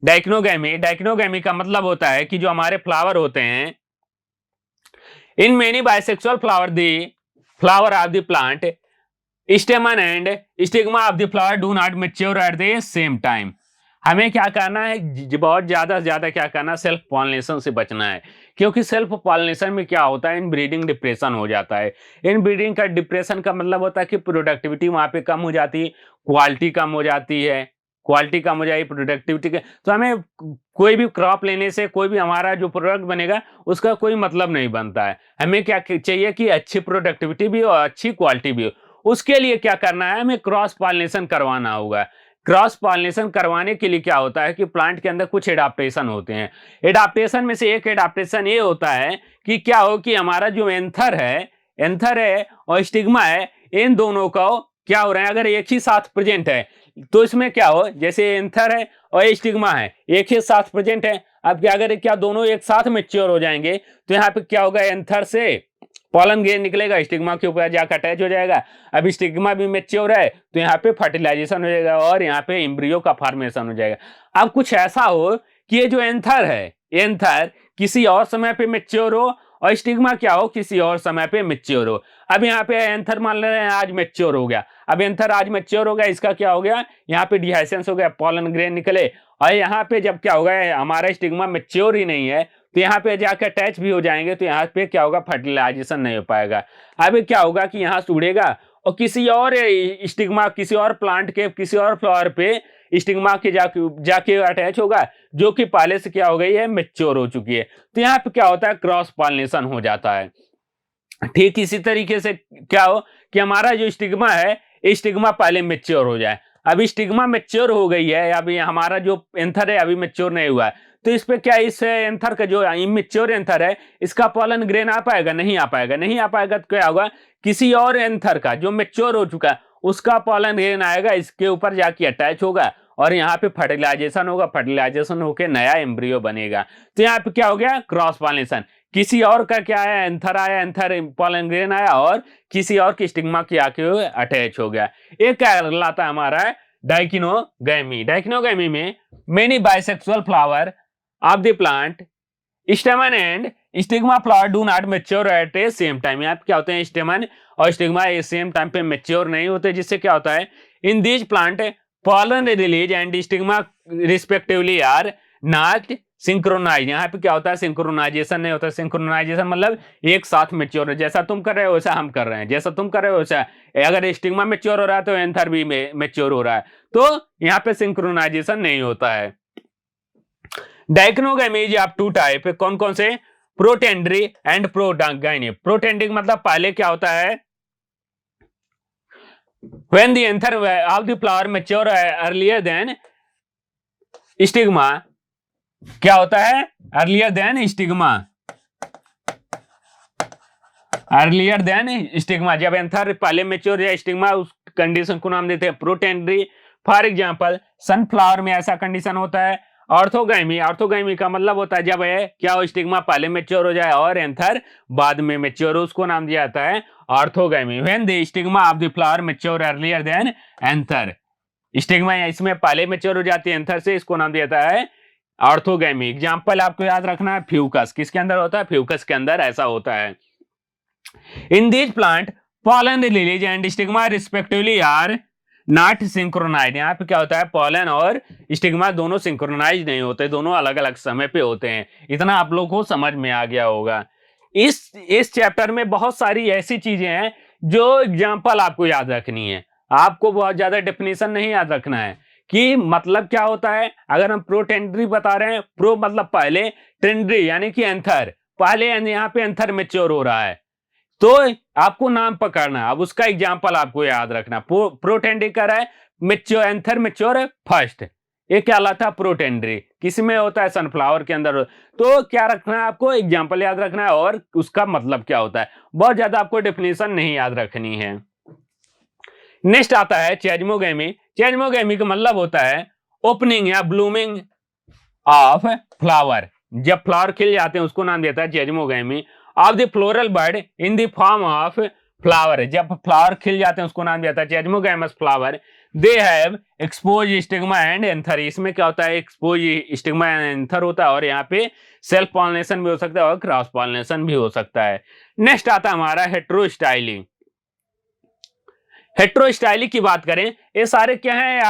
डाइक्नोगैमी। डाइक्नोगैमी का मतलब होता है कि जो हमारे फ्लावर होते हैं, in many bisexual flower of the plant stamen and stigma of the flower do not mature at the same time. हमें क्या करना है, बहुत ज्यादा से ज्यादा क्या करना, सेल्फ पॉलिनेशन से बचना है, क्योंकि सेल्फ पॉलिनेशन में क्या होता है इनब्रीडिंग डिप्रेशन हो जाता है। इनब्रीडिंग का डिप्रेशन का मतलब होता है कि प्रोडक्टिविटी वहां पे कम हो जाती है, क्वालिटी कम हो जाती है, प्रोडक्टिविटी के। तो हमें कोई भी क्रॉप लेने से कोई भी हमारा जो प्रोडक्ट बनेगा उसका कोई मतलब नहीं बनता है। हमें क्या चाहिए कि अच्छी प्रोडक्टिविटी भी हो, अच्छी क्वालिटी भी हो। उसके लिए क्या करना है, हमें क्रॉस पॉलिनेशन करवाना होगा। क्रॉस पॉलिनेशन करवाने के लिए क्या होता है कि प्लांट के अंदर कुछ एडाप्टेशन होते हैं। एडाप्टेशन में से एक एडाप्टेशन ये होता है कि क्या हो कि हमारा जो एंथर है और स्टिग्मा है, इन दोनों का क्या हो रहा है, अगर एक ही साथ प्रेजेंट है तो इसमें क्या हो, जैसे एंथर है और स्टिग्मा है एक ही साथ प्रेजेंट है, अब क्या अगर क्या दोनों एक साथ मैच्योर हो जाएंगे तो यहाँ पे क्या होगा, एंथर से पॉलन ग्रेन निकलेगा, स्टिग्मा के ऊपर जाकर अटैच हो जाएगा। अब स्टिग्मा भी मैच्योर है तो यहाँ पे फर्टिलाइजेशन हो जाएगा और यहाँ पे एम्ब्रियो का फॉर्मेशन हो जाएगा। अब कुछ ऐसा हो कि ये जो एंथर किसी और समय पे मैच्योर हो और स्टिग्मा क्या हो, किसी और समय पे मैच्योर हो। अब यहाँ पे एंथर मान रहे हैं आज मैच्योर हो गया, अब एंथर आज मैच्योर हो गया, इसका क्या हो गया, यहाँ पे डिहाइसेंस हो गया, पॉलन ग्रेन निकले, और यहाँ पे जब क्या होगा हमारा स्टिग्मा मैच्योर ही नहीं है तो यहाँ पे जाकर अटैच भी हो जाएंगे तो यहाँ पे क्या होगा, फर्टिलाइजेशन नहीं हो पाएगा। अब क्या होगा कि यहाँ से उड़ेगा और किसी और स्टिग्मा, किसी और प्लांट के किसी और फ्लावर पे स्टिग्मा के जाके अटैच होगा जो कि पहले से क्या हो गई है, मैच्योर हो चुकी है। तो यहाँ पे क्या होता है, क्रॉस पॉलिनेशन हो जाता है। ठीक इसी तरीके से क्या हो कि हमारा जो स्टिग्मा है, स्टिग्मा पहले मैच्योर हो जाए। अभी स्टिग्मा मैच्योर हो गई है, अभी हमारा जो एंथर है अभी मैच्योर नहीं हुआ है, तो इस पे क्या, इस एंथर का जो इमेच्योर एंथर है इसका पॉलन ग्रेन आ पाएगा, नहीं आ पाएगा तो क्या होगा, किसी और एंथर का जो मैच्योर हो चुका है उसका पॉलन ग्रेन आएगा, इसके ऊपर जाके अटैच होगा और यहाँ पे फर्टिलाइजेशन होगा, फर्टिलाइजेशन होकर नया एम्ब्रियो बनेगा। तो यहाँ पे क्या हो गया, क्रॉस पॉलिनेशन। किसी और का क्या आया, एंथर पॉलन ग्रेन आया और किसी और की स्टिग्मा की आके अटैच हो गया। एक क्या कहलाता है हमारा डाइक्नोगैमी। डाइक्नोगैमी में many bisexual flower of the plant stamen and stigma flower do not mature at a same time. यहाँ पे क्या होते हैं, स्टेमन और स्टिग्मा सेम टाइम पे मैच्योर नहीं होते, जिससे क्या होता है, in this plant pollen release and stigma respectively are not synchronise. यहाँ पे क्या होता है, सिंक्रोनाइजेशन नहीं होता। सिंक्रोनाइजेशन मतलब एक साथ मैच्योर है, जैसा तुम कर रहे हो वैसा हम कर रहे हैं, जैसा तुम कर रहे हो वैसा, अगर स्टिग्मा मैच्योर हो रहा है तो एंथर भी मैच्योर हो रहा है, तो यहाँ पे सिंक्रोनाइजेशन नहीं होता है। डाइक्नोगैमी ऑफ टू टाइप, कौन कौन से, प्रोटेंडरी एंड प्रोडाइनी। प्रोटेंडिंग मतलब पहले क्या होता है, when the anther of the flower mature earlier than stigma, क्या होता है, earlier than stigma, जब एंथर पहले मैच्योर या स्टिग्मा, उस कंडीशन को नाम देते हैं प्रोटेंडरी। फॉर एग्जांपल सनफ्लावर में ऐसा कंडीशन होता है। ऑर्थोगैमी का मतलब होता है जब क्या हो, स्टिग्मा पहले मैच्योर हो जाए और एंथर बाद में मैच्योर हो, उसको नाम दिया जाता है orthogamy. When the stigma of the flower mature earlier than anther stigma इसमें पहले मैच्योर हो जाती है एंथर से, इसको नाम दिया जाता है ऑर्थोगैमी। एग्जाम्पल आपको याद रखना है फ्यूकस, किसके अंदर होता है? फ्यूकस के अंदर ऐसा होता है। In these plant pollen release and stigma respectively are not synchronized। यहाँ पे क्या होता है, पॉलन और स्टिग्मा दोनों सिंक्रोनाइज नहीं होते, दोनों अलग अलग समय पे होते हैं। इतना आप लोग को समझ में आ गया होगा। इस चैप्टर में बहुत सारी ऐसी चीजें हैं जो एग्जाम्पल आपको याद रखनी है, आपको बहुत ज्यादा डेफिनेशन नहीं याद रखना है कि मतलब क्या होता है। अगर हम प्रोटेंड्री बता रहे हैं, प्रो मतलब पहले, टेंड्री यानी कि एंथर, पहले यहाँ पे एंथर मैच्योर हो रहा है, तो आपको नाम पकड़ना है। अब उसका एग्जाम्पल आपको याद रखना। प्रोटेंडिकर है, मैच्योर एंथर मैच्योर है फर्स्ट, ये क्या लाता? प्रोटेंड्री। किसमें होता है? सनफ्लावर के अंदर। तो क्या रखना है आपको? एग्जाम्पल याद रखना है और उसका मतलब क्या होता है। बहुत ज्यादा आपको डेफिनेशन नहीं याद रखनी है। नेक्स्ट आता है चेजमोगेमी। चेजमोगेमी का मतलब होता है ओपनिंग या ब्लूमिंग ऑफ फ्लावर। जब फ्लावर खिल जाते हैं उसको नाम देता है chasmogamy. Of the floral bud in the form of flower, जब फ्लावर खिल जाते हैं उसको नाम दिया जाता है chasmogamous flower. They have expose stigma and anther. इसमें क्या होता है? एक्सपोज स्टिग्मा एंड एंथर होता है, और यहाँ पे सेल्फ पॉलिनेशन भी हो सकता है और क्रॉस पॉलिनेशन भी हो सकता है। नेक्स्ट आता है हमारा हेट्रोस्टाइली। हेट्रोस्टाइली की बात करें, ये सारे क्या है?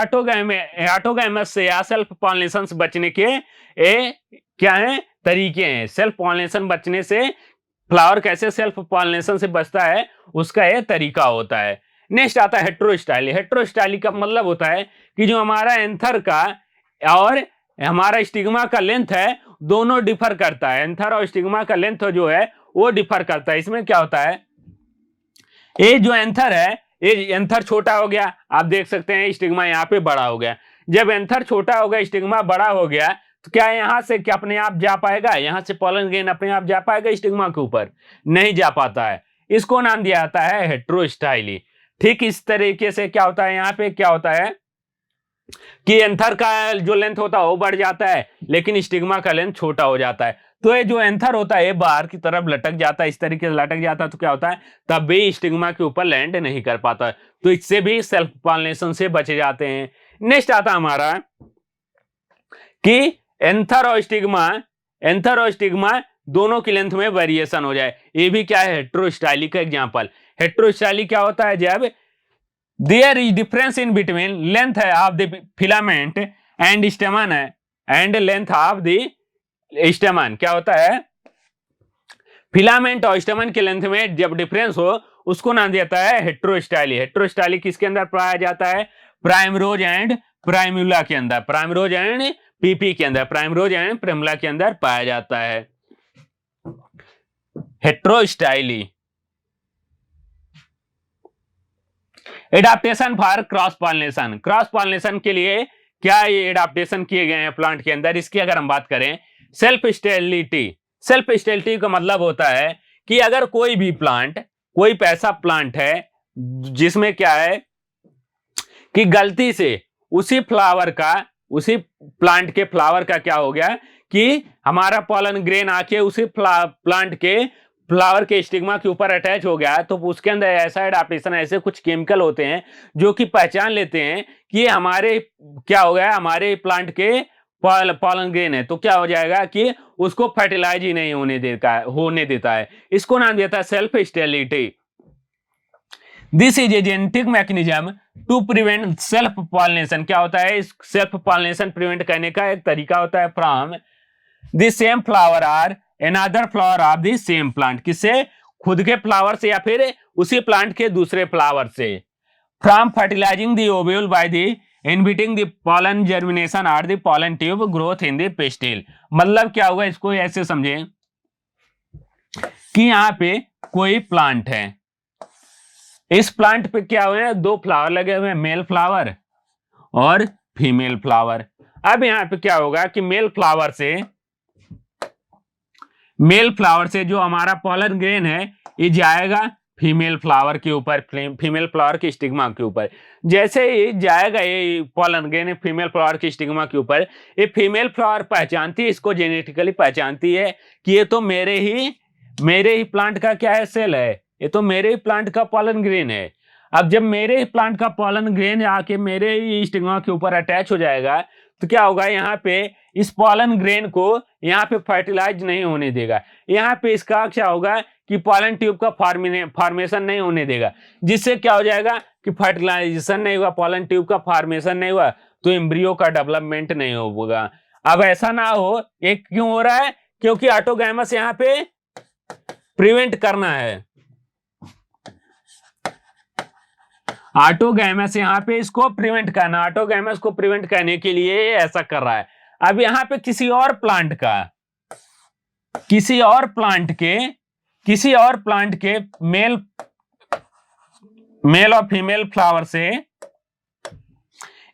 ऑटोगैमस से या सेल्फ पॉलिनेशन से बचने के क्या है? तरीके हैं। सेल्फ पॉलिनेशन बचने से, फ्लावर कैसे सेल्फ पॉलिनेशन से बचता है उसका यह तरीका होता है। नेक्स्ट आता है हेट्रोस्टाइली। हेट्रोस्टाइली का मतलब होता है कि जो हमारा एंथर का और हमारा स्टिग्मा का लेंथ है दोनों डिफर करता है। एंथर और स्टिग्मा का लेंथ जो है वो डिफर करता है। इसमें क्या होता है, ये जो एंथर है, ये एंथर छोटा हो गया, आप देख सकते हैं स्टिग्मा यहाँ पे बड़ा हो गया। जब एंथर छोटा हो गया, स्टिग्मा बड़ा हो गया, तो क्या यहां से क्या अपने आप जा पाएगा? यहां से पॉलन ग्रेन अपने आप जा पाएगा स्टिग्मा के ऊपर? नहीं जा पाता है। इसको नाम दिया जाता है हेट्रोस्टाइली। ठीक इस तरीके से क्या होता है, यहाँ पे क्या होता है कि एंथर का जो लेंथ होता है वो बढ़ जाता है, लेकिन स्टिग्मा का लेंथ छोटा हो जाता है। तो ये जो एंथर होता है ये बाहर की तरफ लटक जाता है, इस तरीके से लटक जाता है, तो क्या होता है, तब भी स्टिग्मा के ऊपर लैंड नहीं कर पाता है। तो इससे भी सेल्फ पॉलिनेशन से बचे जाते हैं। नेक्स्ट आता हमारा कि एंथर और स्टिग्मा दोनों की लेंथ में वेरिएशन हो जाए, ये भी क्या है? हेट्रोस्टाइली का एग्जांपल। हेट्रोस्टाइली क्या होता है? जब there is difference in between length of the filament and stamen and length of the stamen. क्या होता है? फिलामेंट और स्टेमन के लेंथ में जब डिफरेंस हो उसको नाम दिया जाता है हेट्रोस्टाइली। हेट्रोस्टाइली किसके अंदर पाया जाता है? प्राइमरोज एंड प्राइम्यूला के अंदर, प्राइमरोज एंड पीपी के अंदर, प्राइमरोज एंड प्रिमला के अंदर पाया जाता है heterostyly. Adaptation for cross pollination. Cross pollination के लिए क्या ये एडाप्टेशन किए गए हैं प्लांट के अंदर, इसकी अगर हम बात करें, सेल्फ स्टेबिलिटी। सेल्फ स्टेबिलिटी का मतलब होता है कि अगर कोई भी प्लांट, कोई ऐसा प्लांट है जिसमें क्या है कि गलती से उसी प्लांट के फ्लावर का क्या हो गया कि हमारा पॉलन ग्रेन आके उसी प्लांट के फ्लावर के स्टिग्मा के ऊपर अटैच हो गया, तो उसके अंदर ऐसा एडाप्टेशन, ऐसे कुछ केमिकल होते हैं जो कि पहचान लेते हैं कि हमारे क्या हो गया, हमारे प्लांट के पॉलन ग्रेन है, तो क्या हो जाएगा कि उसको फर्टिलाइज ही नहीं होने देता है। इसको नाम देता है self stability. This is a genetic mechanism to prevent self pollination. क्या होता है? सेल्फ पॉलिनेशन प्रिवेंट करने का एक तरीका होता है from the same flower or another flower of the same plant. किससे? खुद के फ्लावर से या फिर उसी प्लांट के दूसरे फ्लावर से। From fertilizing the ovule by the inhibiting the pollen germination और the pollen tube growth in the pistil. मतलब क्या होगा, इसको ऐसे समझें कि यहाँ पे कोई प्लांट है, इस प्लांट पे क्या हुए हैं, दो फ्लावर लगे हुए हैं, मेल फ्लावर और फीमेल फ्लावर। अब यहाँ पे क्या होगा कि मेल फ्लावर से जो हमारा पॉलन ग्रेन है ये जाएगा फीमेल फ्लावर के ऊपर, फीमेल फ्लावर के स्टिग्मा के ऊपर। जैसे ही जाएगा ये पॉलन ग्रेन फीमेल फ्लावर के स्टिग्मा के ऊपर, ये फीमेल फ्लावर पहचानती है, इसको जेनेटिकली पहचानती है कि ये तो मेरे ही प्लांट का क्या है, सेल है, ये तो मेरे ही प्लांट का पॉलन ग्रेन है। अब जब मेरे प्लांट का पॉलन ग्रेन आके मेरे स्टिग्मा के ऊपर अटैच हो जाएगा तो क्या होगा, यहाँ पे इस पॉलन ग्रेन को यहाँ पे फर्टिलाइज नहीं होने देगा। यहाँ पे इसका क्या होगा कि पॉलन ट्यूब का फॉर्मेशन नहीं होने देगा, जिससे क्या हो जाएगा कि फर्टिलाइजेशन नहीं हुआ, पॉलन ट्यूब का फॉर्मेशन नहीं हुआ, तो एम्ब्रियो का डेवलपमेंट नहीं होगा। अब ऐसा ना हो, एक क्यों हो रहा है, क्योंकि ऑटोगैमस यहाँ पे प्रिवेंट करना है, ऑटोगैमस यहाँ पे इसको प्रिवेंट करना, ऑटोगैमस को प्रिवेंट करने के लिए ऐसा कर रहा है। अब यहाँ पे किसी और प्लांट के मेल और फीमेल फ्लावर से,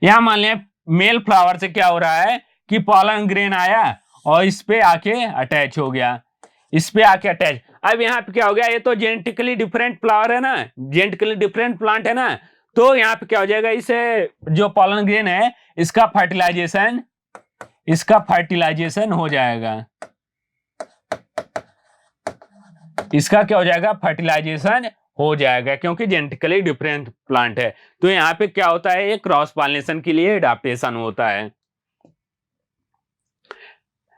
यहां मान लें मेल फ्लावर से क्या हो रहा है कि पॉलन ग्रेन आया और इस पे आके अटैच हो गया, इस पे आके अटैच। अब यहाँ पे क्या हो गया, ये तो जेनेटिकली डिफरेंट फ्लावर है ना, जेनेटिकली डिफरेंट प्लांट है ना, तो यहाँ पे क्या हो जाएगा, इसे जो पॉलन ग्रेन है इसका फर्टिलाइजेशन हो जाएगा, इसका क्या हो जाएगा, फर्टिलाइजेशन हो जाएगा, क्योंकि जेनेटिकली डिफरेंट प्लांट है। तो यहाँ पे क्या होता है, ये क्रॉस पॉलिनेशन के लिए एडाप्टेशन होता है।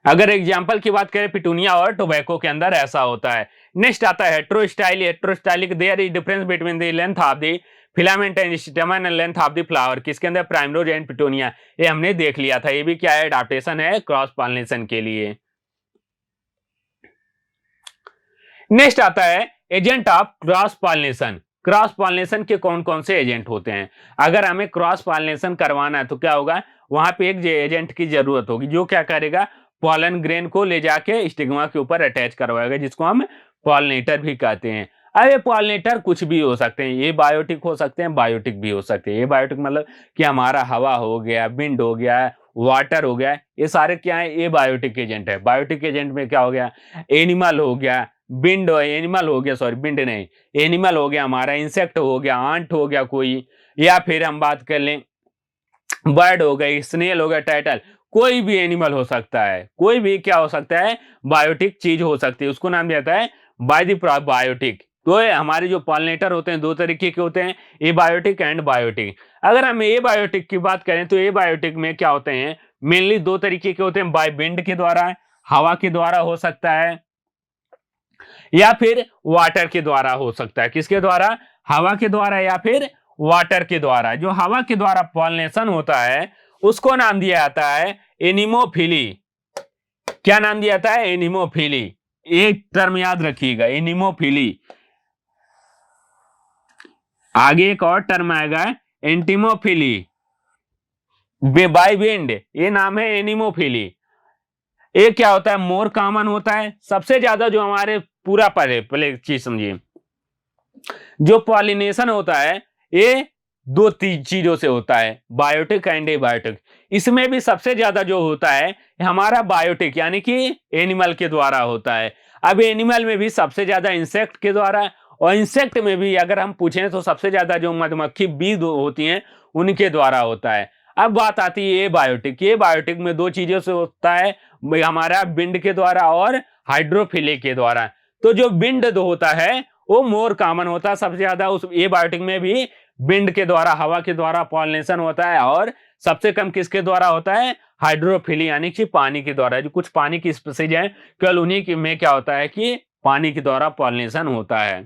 अगर एग्जांपल की बात करें पिटूनिया और टोबैको के अंदर ऐसा होता है। नेक्स्ट आता है heterostylic, there is difference between the length of the filament and stamen and length of the flower, किसके अंदर, प्राइमरोज एंड पिटूनिया। ये हमने देख लिया था, ये भी क्या है, एडाप्टेशन है क्रॉस पॉलिनेशन के लिए। नेक्स्ट आता है agent of cross pollination. Cross pollination के कौन कौन से एजेंट होते हैं। अगर हमें क्रॉस पॉलिनेशन करवाना है तो क्या होगा, वहां पे एक एजेंट की जरूरत होगी जो क्या करेगा, पॉलन ग्रेन को ले जाके स्टिग्मा के ऊपर अटैच करवाएगा, जिसको हम पॉलिनेटर भी कहते हैं। अब ये पॉलिनेटर कुछ भी हो सकते हैं, ये बायोटिक हो सकते हैं, बायोटिक भी हो सकते हैं। ये बायोटिक मतलब कि हमारा हवा हो गया, विंड हो गया, वाटर हो गया, ये सारे क्या है, ये बायोटिक एजेंट है। बायोटिक एजेंट में क्या हो गया, एनिमल हो गया, बिंड एनिमल हो गया, सॉरी बिंड नहीं, एनिमल हो गया हमारा, इंसेक्ट हो गया, आंट हो गया कोई, या फिर हम बात कर लें बर्ड हो गई, स्नेल हो गया, टाइटल, कोई भी एनिमल हो सकता है, कोई भी क्या हो सकता है, बायोटिक चीज हो सकती है, उसको नाम दिया जाता है बायोटिक। तो हमारे जो पॉलिनेटर होते हैं दो तरीके के होते हैं, ए बायोटिक एंड बायोटिक। अगर हम ए बायोटिक की बात करें तो ए बायोटिक में क्या होते हैं, मेनली दो तरीके के होते हैं, बाय विंड के द्वारा, हवा के द्वारा हो सकता है, या फिर वाटर के द्वारा हो सकता है। किसके द्वारा, हवा के द्वारा या फिर वाटर के द्वारा। जो हवा के द्वारा पॉलिनेशन होता है उसको नाम दिया जाता है एनिमोफिली। क्या नाम दिया जाता है, एनिमोफिली। एक टर्म याद रखिएगा, एनिमोफिली। आगे एक और टर्म आएगा एंटिमोफिली, बाय विंड, ये नाम है एनिमोफिली। ये क्या होता है, मोर कॉमन होता है, सबसे ज्यादा जो हमारे पूरा पहले चीज समझिए, जो पॉलिनेशन होता है ये दो तीन चीजों से होता है, बायोटिक एंड एबायोटिक। इसमें भी सबसे ज्यादा जो होता है हमारा बायोटिक यानी कि एनिमल के द्वारा होता है। अब एनिमल में भी सबसे ज्यादा इंसेक्ट के द्वारा, और इंसेक्ट में भी अगर हम पूछें तो सबसे ज्यादा जो मधुमक्खी बी होती हैं उनके द्वारा होता है। अब बात आती है ये बायोटिक। ये बायोटिक में दो चीजों से होता है, हमारा विंड के द्वारा और हाइड्रोफिलिक के द्वारा। तो जो विंड होता है वो मोर कॉमन होता है सबसे ज्यादा, उस ये बायोटिक में भी विंड के द्वारा, हवा के द्वारा पॉलिनेशन होता है, और सबसे कम किसके द्वारा होता है, हाइड्रोफिली यानी कि पानी के द्वारा। जो कुछ पानी की स्पीशीज है केवल उन्हीं की में क्या होता है कि पानी के द्वारा पॉलिनेशन होता है।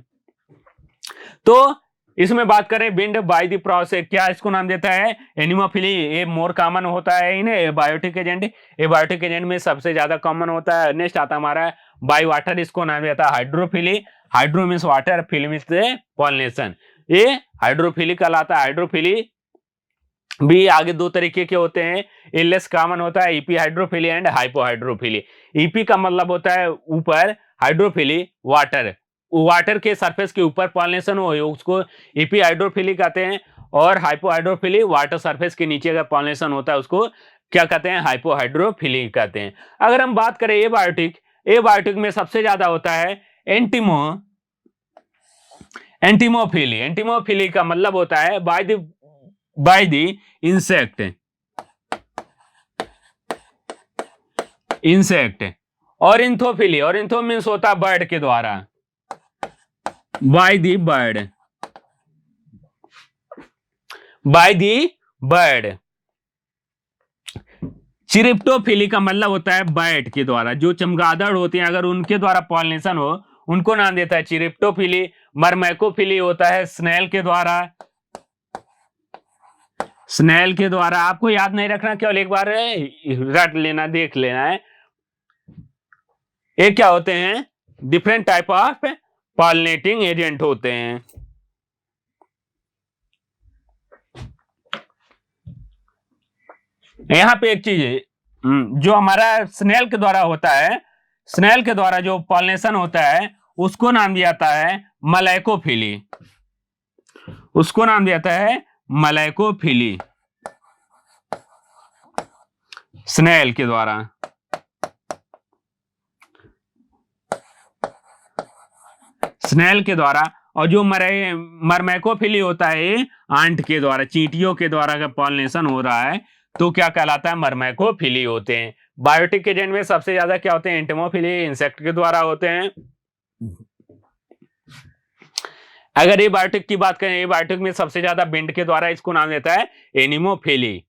तो इसमें बात करें विंड बाय द प्रोसेस, क्या इसको नाम देता है, एनिमोफिली। ये मोर कॉमन होता है इन्हें बायोटिक एजेंट, ये बायोटिक एजेंट में सबसे ज्यादा कॉमन होता है। नेक्स्ट आता हमारा बाय वाटर, इसको नाम देता है hydrophily. Hydro means water, phily means pollination, ये हाइड्रोफिली कहलाता है। हाइड्रोफिली भी आगे दो तरीके के होते हैं, एलएस कॉमन होता है, EP hydrophily and hypohydrophily. EP का मतलब होता है ऊपर, हाइड्रोफिली वाटर, वाटर के सरफेस के ऊपर पॉलिनेशन हो उसको ईपी हाइड्रोफिली कहते हैं, और हाइपोहाइड्रोफिली वाटर सरफेस के नीचे अगर पॉलिनेशन होता है उसको क्या कहते हैं, हाइपोहाइड्रोफिली कहते हैं। अगर हम बात करें एबायोटिक, एबायोटिक में सबसे ज्यादा होता है एंटिमोफिली। एंटिमोफिली का मतलब होता है बाय द इंसेक्ट। और इंथोफिली, और इंथो मीन्स होता है बर्ड के द्वारा, by the bird. By the bird. Chiropterophily का मतलब होता है बर्ड के द्वारा, जो चमगादड़ होते हैं अगर उनके द्वारा पॉलिनेशन हो उनको नाम देता है चिरिप्टोफिली। मरमैकोफिली होता है स्नेल के द्वारा, स्नेल के द्वारा। आपको याद नहीं रखना, केवल एक बार रट लेना, देख लेना है। ये क्या होते हैं? Different type of pollinating agent होते हैं। यहां पे एक चीज है, जो हमारा स्नेल के द्वारा होता है, स्नेल के द्वारा जो पॉलिनेशन होता है उसको नाम दिया जाता है मलैकोफिली, उसको नाम दिया जाता है मलैकोफिली, स्नेल के द्वारा। स्नेल के द्वारा। और जो मरमैकोफिली होता है ये आंट के द्वारा, चींटियों के द्वारा अगर पॉलिनेशन हो रहा है तो क्या कहलाता है? मरमैकोफिली होते हैं। बायोटिक एजेंट में सबसे ज्यादा क्या होते हैं? एंटोमोफिली, इंसेक्ट के द्वारा होते हैं। अगर ये बायोटिक की बात करें, ये बायोटिक में सबसे ज्यादा बिंड के द्वारा, इसको नाम देता है एनिमोफिली।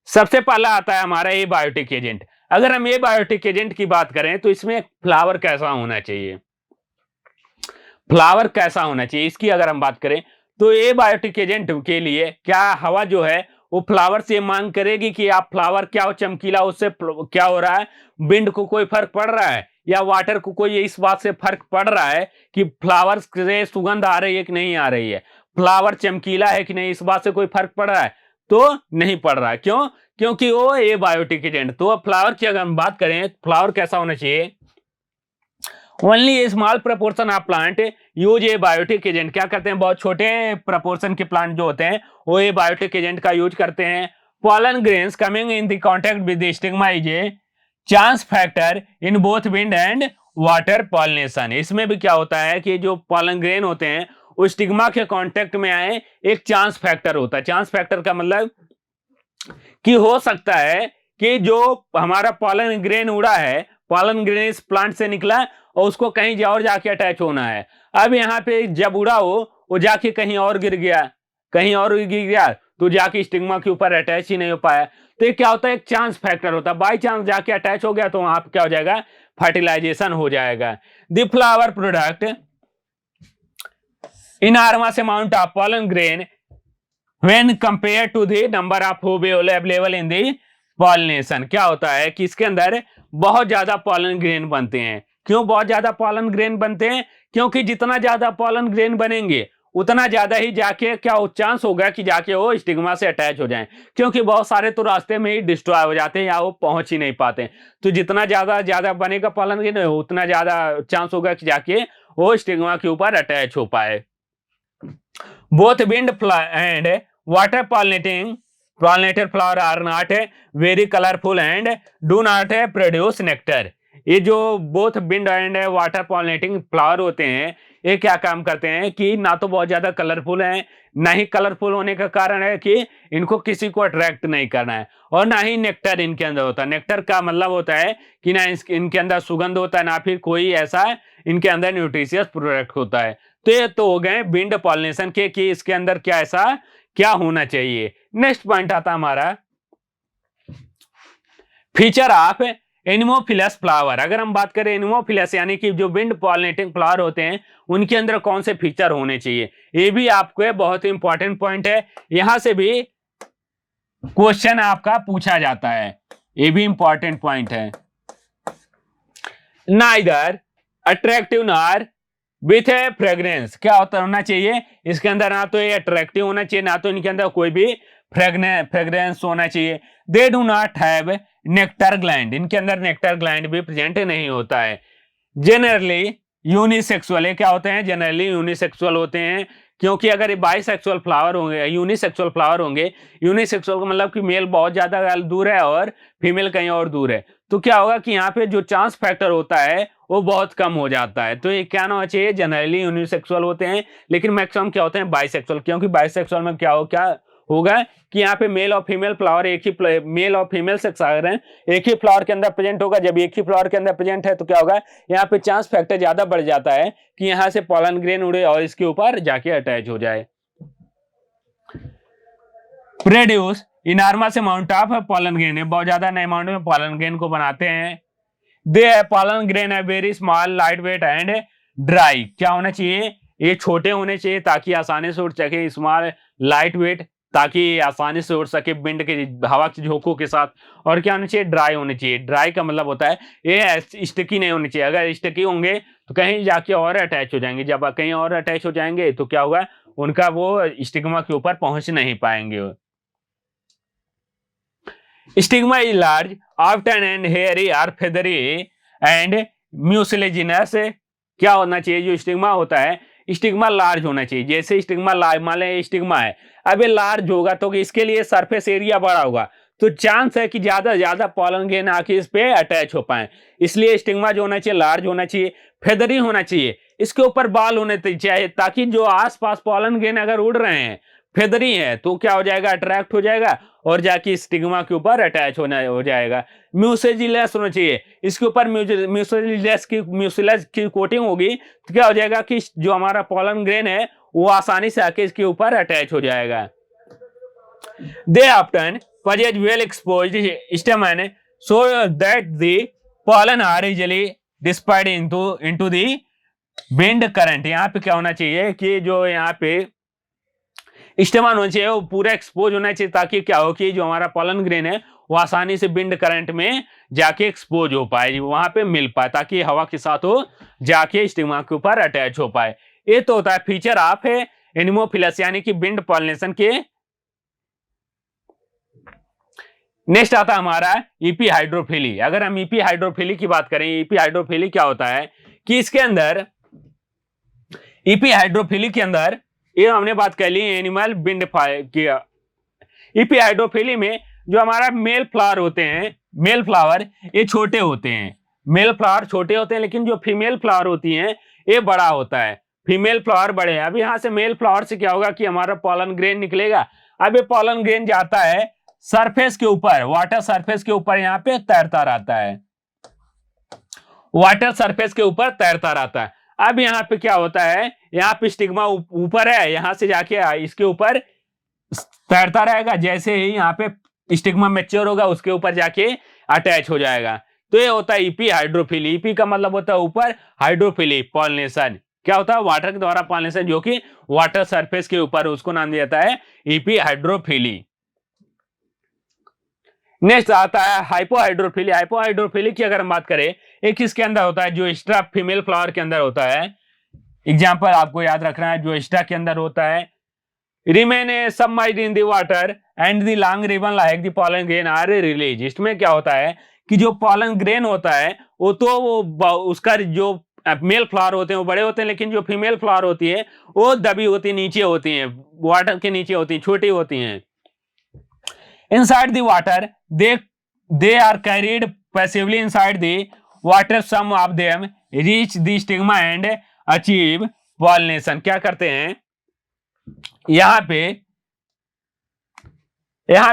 सबसे पहला आता है हमारा ये बायोटिक एजेंट। अगर हम ये बायोटिक एजेंट की बात करें तो इसमें फ्लावर कैसा होना चाहिए, फ्लावर कैसा होना चाहिए, इसकी अगर हम बात करें तो ये बायोटिक एजेंट के लिए क्या हवा जो है वो फ्लावर से मांग करेगी कि आप फ्लावर क्या हो, चमकीला, उससे क्या हो रहा है? विंड को कोई फर्क पड़ रहा है या वाटर को कोई इस बात से फर्क पड़ रहा है कि फ्लावर से सुगंध आ रही है कि नहीं आ रही है, फ्लावर चमकीला है कि नहीं, इस बात से कोई फर्क पड़ रहा है? तो नहीं पड़ रहा है। क्यों? क्योंकि वो ये बायोटिक एजेंट। तो फ्लावर की अगर हम बात करें, फ्लावर कैसा होना चाहिए? Only a small proportion of plant use a biotic agent. क्या करते हैं? बहुत छोटे प्रपोर्शन के प्लांट जो होते हैं वो ये बायोटिक एजेंट का यूज करते हैं। Pollen grains coming in the contact with the stigma is a chance factor in both wind and water pollination. इसमें भी क्या होता है कि जो पॉलन ग्रेन होते हैं वो स्टिग्मा के कांटेक्ट में आए, एक चांस फैक्टर होता है। चांस फैक्टर का मतलब कि हो सकता है कि जो हमारा पॉलन ग्रेन उड़ा है, पॉलन ग्रेन इस प्लांट से निकला और उसको कहीं और जाके अटैच होना है। अब यहाँ पे जब उड़ा वो जाके कहीं और गिर गया, कहीं और गिर गया तो जाके स्टिग्मा के ऊपर अटैच ही नहीं हो पाया। तो ये क्या होता है? एक चांस फैक्टर होता है। बाई चांस जाके अटैच हो गया तो वहां पे क्या हो जाएगा? फर्टिलाइजेशन हो जाएगा। The flower product enormous amount of pollen grain when compared to the number of ovule available in the pollination। क्या होता है कि इसके अंदर बहुत ज्यादा पॉलन ग्रेन बनते हैं। क्यों बहुत ज्यादा पॉलन ग्रेन बनते हैं? क्योंकि जितना ज्यादा पॉलन ग्रेन बनेंगे उतना ज्यादा ही जाके क्या चांस होगा कि जाके वो स्टिग्मा से अटैच हो जाएं, क्योंकि बहुत सारे तो रास्ते में ही डिस्ट्रॉय हो जाते हैं या वो पहुंच ही नहीं पाते। तो जितना ज्यादा बनेगा पॉलन ग्रेन उतना ज्यादा चांस होगा कि जाके वो स्टिग्मा के ऊपर अटैच हो पाए। Both wind and water pollinated flower are not very colorful and do not produce nectar। ये जो both wind and water pollinating flower होते हैं ये क्या काम करते हैं कि ना तो बहुत ज्यादा कलरफुल हैं, ना ही कलरफुल होने का कारण है कि इनको किसी को अट्रैक्ट नहीं करना है, और ना ही नेक्टर इनके अंदर होता है। नेक्टर का मतलब होता है कि ना इनके अंदर सुगंध होता है, ना फिर कोई ऐसा इनके अंदर न्यूट्रिशियस प्रोडक्ट होता है। तो ये तो हो गए विंड पॉलिनेशन के कि इसके अंदर क्या ऐसा क्या होना चाहिए। नेक्स्ट पॉइंट आता हमारा फीचर ऑफ एनिमोफिलस फ्लावर। अगर हम बात करें एनिमोफिलस यानी कि जो विंड पॉलिनेटिंग फ्लावर होते हैं उनके अंदर कौन से फीचर होने चाहिए, ये भी आपको बहुत इंपॉर्टेंट पॉइंट है। यहां से भी क्वेश्चन आपका पूछा जाता है, ये भी इंपॉर्टेंट पॉइंट है। Neither attractive nor with A fragrance. क्या होना चाहिए इसके अंदर? ना तो ये अट्रैक्टिव होना चाहिए, ना तो इनके अंदर कोई भी फ्रेग्रेंस होना चाहिए। They do not have nectar gland. इनके अंदर नेक्टर ग्लैंड भी प्रेजेंट नहीं होता है। Generally unisexual. क्या होते हैं? जनरली यूनिसेक्सुअल होते हैं, क्योंकि अगर ये बाइसेक्सुअल फ्लावर होंगे, यूनिसेक्सुअल फ्लावर होंगे, यूनिसेक्सुअल का मतलब कि मेल बहुत ज्यादा दूर है और फीमेल कहीं और दूर है, तो क्या होगा कि यहाँ पे जो चांस फैक्टर होता है वो बहुत कम हो जाता है। तो ये क्या होना चाहिए? जनरली यूनिसेक्सुअल होते हैं, लेकिन मैक्सिमम क्या होते हैं? बाइसेक्सुअल। क्योंकि बाइसेक्सुअल में क्या होगा कि यहाँ पे मेल और फीमेल फ्लावर एक ही मेल और फीमेल सेक्स आ रहे हैं एक ही फ्लावर के अंदर प्रेजेंट होगा। जब एक ही फ्लावर के अंदर प्रेजेंट है तो क्या होगा? यहाँ पे चांस फैक्टर ज्यादा बढ़ जाता है कि यहाँ से पॉलन ग्रेन उड़े और इसके ऊपर जाके अटैच हो जाए। Produce enormous amount of pollen grain, बहुत ज्यादा अमाउंट में पॉलन ग्रेन को बनाते हैं। दे पॉलन ग्रेन है very small light weight and dry, क्या होना चाहिए, ये छोटे होने चाहिए ताकि आसानी से उड़ सके, स्मॉल लाइट वेट ताकि आसानी से उड़ सके विंड के हवा के झोंकों के साथ, और क्या होना चाहिए, ड्राई होने चाहिए। ड्राई का मतलब होता है ये स्टिकी नहीं होनी चाहिए, अगर स्टिकी होंगे तो कहीं जाके और अटैच हो जाएंगे, जब कहीं और अटैच हो जाएंगे तो क्या होगा, उनका वो स्टिग्मा के ऊपर पहुंच नहीं पाएंगे। Stigma is large often and hairy or feathery and mucilaginous, क्या होना चाहिए, जो स्टिग्मा होता है स्टिग्मा लार्ज होना चाहिए। जैसे स्टिग्मा लार्ज, मान लें स्टिग्मा है, अब ये लार्ज होगा तो इसके लिए सरफेस एरिया बड़ा होगा, तो चांस है कि ज्यादा से ज्यादा पॉलन ग्रेन आके इस पे अटैच हो पाए, इसलिए स्टिग्मा जो होना चाहिए लार्ज होना चाहिए, फेदरी होना चाहिए, इसके ऊपर बाल होने चाहिए ताकि जो आसपास पॉलन ग्रेन अगर उड़ रहे हैं फेदरी है तो क्या हो जाएगा, अट्रैक्ट हो जाएगा और जाके स्टिग्मा के ऊपर अटैच हो जाएगा। म्यूसिलेस होना चाहिए, इसके ऊपर म्यूसिलेस की कोटिंग होगी तो क्या हो जाएगा कि जो हमारा पॉलन ग्रेन है वो आसानी से आके इसके ऊपर अटैच हो जाएगा। दे often possess well exposed stamen so that the pollen are easily dispersed into the wind current। यहाँ पे क्या होना चाहिए कि जो यहाँ पे स्टेमन होना चाहिए वो पूरा एक्सपोज होना चाहिए ताकि क्या हो कि जो हमारा पॉलन ग्रेन है वो आसानी से विंड करंट में जाके एक्सपोज हो पाए, वहां पे मिल पाए ताकि हवा के साथ हो जाके स्टिग्मा के ऊपर अटैच हो पाए। ये तो होता है फीचर ऑफ है एनिमोफिलस यानी कि विंड पॉलिनेशन के। नेक्स्ट आता है हमारा ईपी हाइड्रोफिली। अगर हम ईपी हाइड्रोफिली की बात करें, ईपी हाइड्रोफिली क्या होता है कि इसके अंदर ईपी हाइड्रोफिली के अंदर ये हमने बात कर ली एनिमल विंड किया। ईपी हाइड्रोफिली में जो हमारा मेल फ्लावर होते हैं, मेल फ्लावर ये छोटे होते हैं, मेल फ्लावर छोटे होते हैं लेकिन जो फीमेल फ्लावर होती हैं ये बड़ा होता है, फीमेल फ्लावर बड़े हैं। अब यहां से मेल फ्लावर से क्या होगा कि हमारा पॉलन ग्रेन निकलेगा। अब ये पॉलन ग्रेन जाता है सरफेस के ऊपर, वाटर सरफेस के ऊपर यहाँ पे तैरता रहता है, वाटर सरफेस के ऊपर तैरता रहता है। अब यहाँ पे क्या होता है, यहाँ पे स्टिग्मा ऊपर है, यहां से जाके इसके ऊपर तैरता रहेगा, जैसे ही यहाँ पे स्टिग्मा मैच्योर होगा उसके ऊपर जाके अटैच हो जाएगा। तो ये होता है ईपी हाइड्रोफिली। ईपी का मतलब होता है ऊपर, हाइड्रोफिली पॉलिनेशन क्या होता है, वाटर के द्वारा पॉलिनेशन जो कि वाटर सरफेस के ऊपर, उसको नाम दिया जाता है ईपी हाइड्रोफिली। नेक्स्ट आता है हाइपोहाइड्रोफिली। हाइपोहाइड्रोफिली की अगर हम बात करें, एक किसके अंदर होता है, जो एक्स्ट्रा फीमेल फ्लावर के अंदर होता है। एग्जांपल आपको याद रखना है, जो एक्स्ट्रा के अंदर होता है remain submerged in the water and the long ribbon like the pollen grain are release. इसमें क्या होता है कि जो पॉलन ग्रेन होता है वो तो वो उसका जो मेल फ्लावर होते हैं वो बड़े होते हैं, लेकिन जो फीमेल फ्लावर होती है वो दबी होती है, नीचे होती है, वाटर के नीचे होती है, छोटी होती हैं। Inside the water, they are carried passively inside the water. Some of them reach the stigma and achieve pollination। क्या करते हैं, यहाँ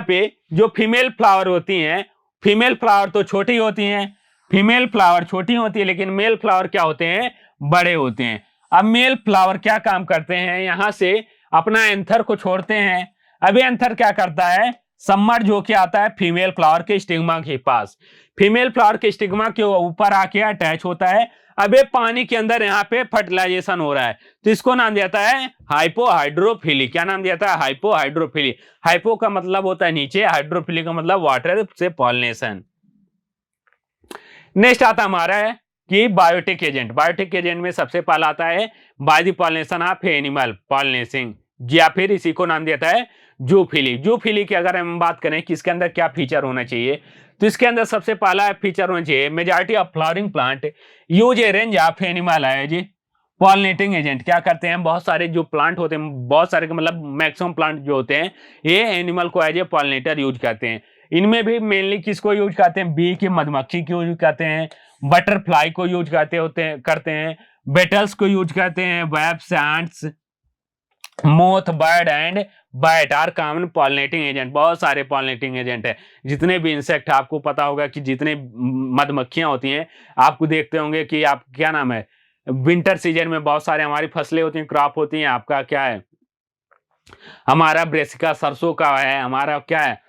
पे जो फीमेल फ्लावर होती हैं, फीमेल फ्लावर तो छोटी होती हैं, फीमेल फ्लावर छोटी होती है लेकिन मेल फ्लावर क्या होते हैं, बड़े होते हैं। अब मेल फ्लावर क्या काम करते हैं, यहां से अपना एंथर को छोड़ते हैं। अब ये एंथर क्या करता है, सबमर्ज होके आता है फीमेल फ्लावर के स्टिग्मा के पास, फीमेल फ्लावर के स्टिग्मा के ऊपर आके अटैच होता है। अब ये पानी के अंदर यहाँ पे फर्टिलाइजेशन हो रहा है, तो इसको नाम दिया है हाइपोहाइड्रोफिली। क्या नाम दिया है, हाइपोहाइड्रोफिली। हाइपो का मतलब होता है नीचे, हाइड्रोफिली का मतलब वाटर से पॉलिनेशन। नेक्स्ट आता हमारा है कि बायोटिक एजेंट। बायोटिक एजेंट में सबसे पहला आता है by the pollination of animal pollinating, या फिर इसी को नाम दिया है जूफिली। जूफिली की अगर हम बात करें कि इसके अंदर क्या फीचर होना चाहिए, तो इसके अंदर सबसे पहला फीचर होना चाहिए majority of flowering plant use a range of animal as pollinating agent. क्या करते हैं, बहुत सारे जो प्लांट होते हैं, बहुत सारे मतलब मैक्सिमम प्लांट जो होते हैं ये एनिमल को एज ए पॉलिनेटर यूज करते हैं। इनमें भी मेनली किसको यूज करते हैं, बी की मधुमक्खी को यूज करते हैं, बटरफ्लाई को यूज करते हैं, बेटल्स को यूज करते हैं, webs, ants, moth, bird and bat are common pollinating agent. बहुत सारे पॉलिनेटिंग एजेंट है, जितने भी इंसेक्ट, आपको पता होगा कि जितने मधुमक्खियां होती हैं, आपको देखते होंगे कि आप क्या नाम है, विंटर सीजन में बहुत सारे हमारी फसलें होती हैं, क्रॉप होती हैं, आपका क्या है हमारा ब्रेसिका सरसों का है, हमारा क्या है,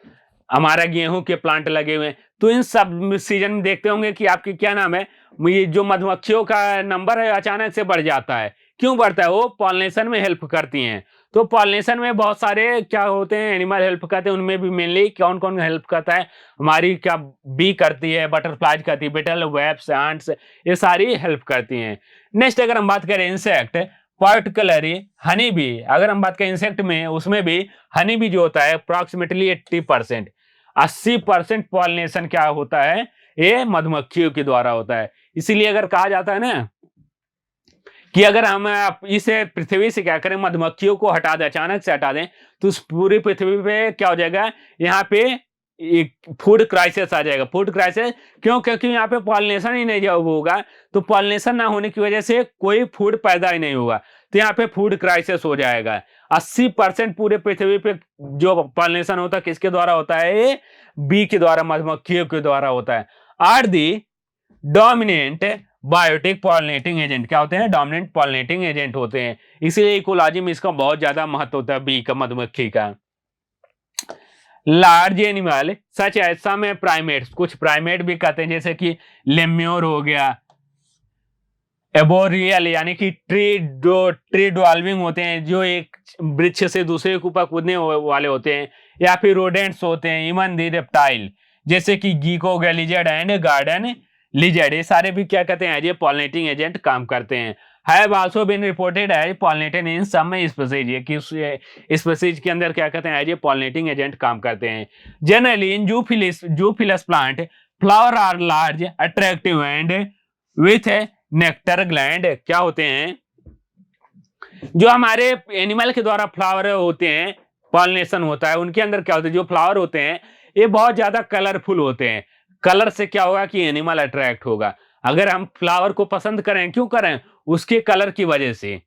हमारा गेहूं के प्लांट लगे हुए हैं। तो इन सब सीजन में देखते होंगे कि आपकी क्या नाम है, ये जो मधुमक्खियों का नंबर है अचानक से बढ़ जाता है। क्यों बढ़ता है? वो पॉलिनेशन में हेल्प करती हैं। तो पॉलिनेशन में बहुत सारे क्या होते हैं, एनिमल हेल्प करते हैं। उनमें भी मेनली कौन कौन हेल्प करता है? हमारी क्या बी करती है, बटरफ्लाइज करती है, बिटल, वेब्स, एंट्स, ये सारी हेल्प करती हैं। नेक्स्ट अगर हम बात करें इंसेक्ट, पर्टिकुलरली हनी बी, अगर हम बात करें इंसेक्ट में, उसमें भी हनी बी जो होता है अप्रोक्सीमेटली 80%, 80% पॉलिनेशन क्या होता है, ये मधुमक्खियों के द्वारा होता है। इसीलिए अगर कहा जाता है ना कि अगर हम इसे पृथ्वी से क्या करें, मधुमक्खियों को हटा दें, अचानक से हटा दें, तो उस पूरी पृथ्वी पे क्या हो जाएगा, यहाँ पे एक फूड क्राइसिस आ जाएगा। फूड क्राइसिस क्यों? क्योंकि यहाँ पे पॉलिनेशन ही नहीं जब होगा, तो पॉलिनेशन ना होने की वजह से कोई फूड पैदा ही नहीं होगा, तो यहाँ पे फूड क्राइसिस हो जाएगा। 80% पूरे पृथ्वी पे जो पॉलिनेशन होता है किसके द्वारा होता है? बी के द्वारा, मधुमक्खियों के द्वारा होता है। Are the dominant biotic pollinating agent, क्या होते हैं? डोमिनेंट पॉलिनेटिंग एजेंट होते हैं। इसीलिए इकोलॉजी में इसका बहुत ज्यादा महत्व होता है, बी का, मधुमक्खी का। लार्ज एनिमल सच एज सम प्राइमेट्स, कुछ प्राइमेट भी कहते हैं, जैसे कि लेम्योर हो गया, एबोरियल यानी कि ट्री डॉल्विंग होते हैं, जो एक वृक्ष से दूसरे के ऊपर कूदने वाले होते हैं, या फिर रोडेंट्स होते हैं, इवन दी रेप्टाइल जैसे कि गीको, लिजर्ड एंड गार्डन लिजर्ड, ये सारे भी क्या कहते हैं? एज ए पॉलिनेटिंग एजेंट काम करते हैं। Have also been reported as pollinated in some species, ये कि स्पीशीज के अंदर क्या कहते हैं? एज ए पॉलिनेटिंग एजेंट काम करते हैं। Generally in zoophilous plant flower are large, attractive and with nectar gland, क्या होते हैं? जो हमारे एनिमल के द्वारा फ्लावर होते हैं, पॉलिनेशन होता है, उनके अंदर क्या होता है? जो फ्लावर होते हैं ये बहुत ज्यादा कलरफुल होते हैं। कलर से क्या होगा कि एनिमल अट्रैक्ट होगा। अगर हम फ्लावर को पसंद करें, क्यों करें? उसके कलर की वजह से,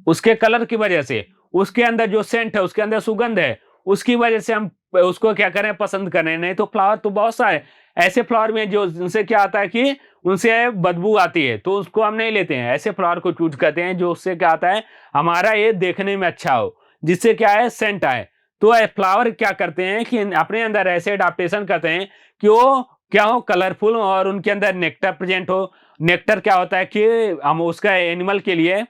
उसके कलर की वजह से, उसके अंदर जो सेंट है, उसके अंदर सुगंध है, उसकी वजह से हम उसको क्या करें? पसंद करें। नहीं तो फ्लावर तो बहुत सारे ऐसे फ्लावर में जो जिनसे क्या आता है कि उनसे बदबू आती है, तो उसको हम नहीं लेते हैं। ऐसे फ्लावर को चूज करते हैं जो उससे क्या आता है, हमारा ये देखने में अच्छा हो, जिससे क्या है? सेंट आए। तो फ्लावर क्या करते हैं कि अपने अंदर ऐसे अडाप्टेशन करते हैं कि वो क्या हो? कलरफुल, और उनके अंदर नेक्टर प्रेजेंट हो। नेक्टर क्या होता है कि हम उसका एनिमल के लिए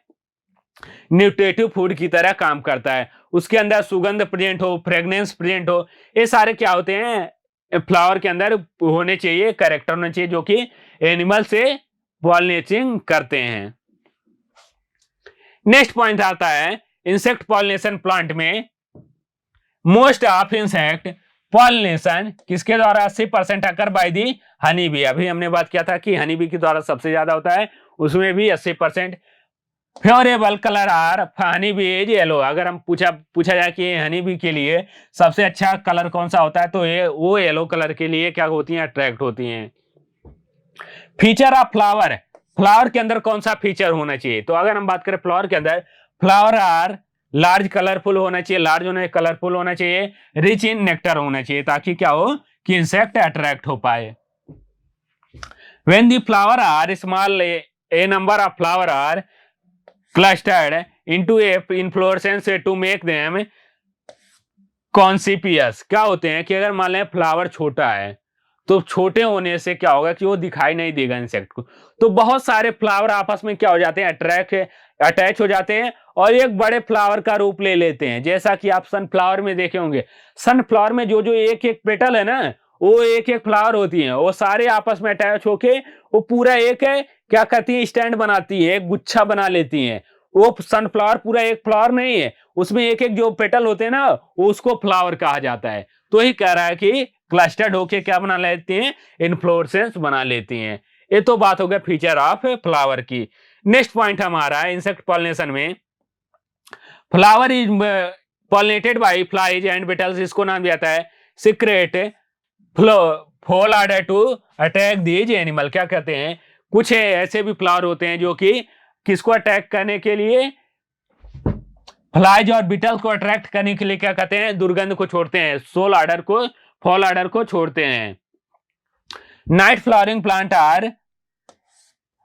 न्यूट्रिटिव फूड की तरह काम करता है। उसके अंदर सुगंध प्रेजेंट हो, फ्रेग्रेंस प्रेजेंट हो, ये सारे क्या होते हैं? फ्लावर के अंदर होने चाहिए, कैरेक्टर होने चाहिए जो कि एनिमल से पॉलिनेटिंग करते हैं। नेक्स्ट पॉइंट आता है इंसेक्ट पॉलिनेशन प्लांट में मोस्ट ऑफ इंसेक्ट पॉलिनेशन किसके द्वारा 80% occur by the honey bee. अभी हमने बात किया था कि हनी बी के द्वारा सबसे ज्यादा होता है, उसमें भी 80%। Favourable colour or honey bee is yellow, अगर हम पूछा जाए कि हनी बी के लिए सबसे अच्छा कलर कौन सा होता है, तो ये वो येलो कलर के लिए क्या होती हैं? अट्रैक्ट होती हैं। फीचर ऑफ फ्लावर, फ्लावर के अंदर कौन सा फीचर होना चाहिए? तो अगर हम बात करें फ्लावर के अंदर, फ्लावर आर लार्ज कलरफुल होना चाहिए, लार्ज होने कलरफुल होना चाहिए, रिच इन नेक्टर होना चाहिए, ताकि क्या हो कि इंसेक्ट अट्रैक्ट हो पाए। When the flower are small, a number of flower are clustered into a inflorescence to make them conspicuous, क्या होते हैं कि अगर मान लें फ्लावर छोटा है, तो छोटे होने से क्या होगा कि वो दिखाई नहीं देगा इंसेक्ट को, तो बहुत सारे फ्लावर आपस में क्या हो जाते हैं? अटैच हो जाते हैं और एक बड़े फ्लावर का रूप ले लेते हैं। जैसा कि आप सनफ्लावर में देखे होंगे, सनफ्लावर में जो जो एक एक पेटल है ना, वो एक एक फ्लावर होती है, वो सारे आपस में अटैच होके वो पूरा एक है क्या करती है? स्टैंड बनाती है, एक गुच्छा बना लेती है। वो सनफ्लावर पूरा एक फ्लावर नहीं है, उसमें एक एक जो पेटल होते हैं ना, वो उसको फ्लावर कहा जाता है। तो ही कह रहा है कि क्लस्टर्ड होके क्या बना लेती हैं? इन्फ्लोरेसेंस बना लेती हैं। ये तो बात हो गया फीचर ऑफ फ्लावर की। नेक्स्ट पॉइंट हमारा इंसेक्ट पॉलिनेशन में, flower is pollinated by flies and beetles, इसको नाम दिया जाता है secrete foul odour to attract these animal. क्या कहते हैं? कुछ ऐसे भी फ्लावर होते हैं जो कि किसको अटैक करने के लिए? फ्लाइज और बीटल्स को अट्रैक्ट करने के लिए क्या कहते हैं? दुर्गंध को छोड़ते हैं, सोल ऑर्डर को, फॉल ऑर्डर को छोड़ते हैं। Night flowering plant are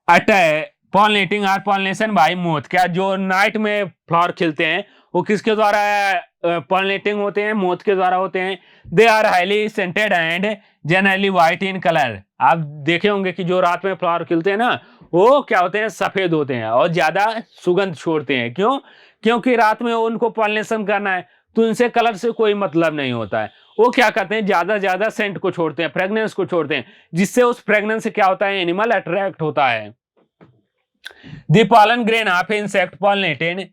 attract pollinating or pollination by moth, क्या जो नाइट में फ्लावर खिलते हैं वो किसके द्वारा पॉलिनेटिंग होते हैं? मोथ के द्वारा होते हैं। They are highly scented and generally white in colour. आप देखे होंगे कि जो रात में फ्लावर खिलते हैं ना, वो क्या होते हैं? सफेद होते हैं और ज्यादा सुगंध छोड़ते हैं। क्यों? क्योंकि रात में उनको पॉलिनेशन करना है, तो इनसे कलर से कोई मतलब नहीं होता है। वो क्या करते हैं? ज्यादा सेंट को छोड़ते हैं, फ्रेग्रेंस को छोड़ते हैं, जिससे उस फ्रेग्रेंस से क्या होता है? एनिमल अट्रैक्ट होता है। The pollen grain of insect pollinated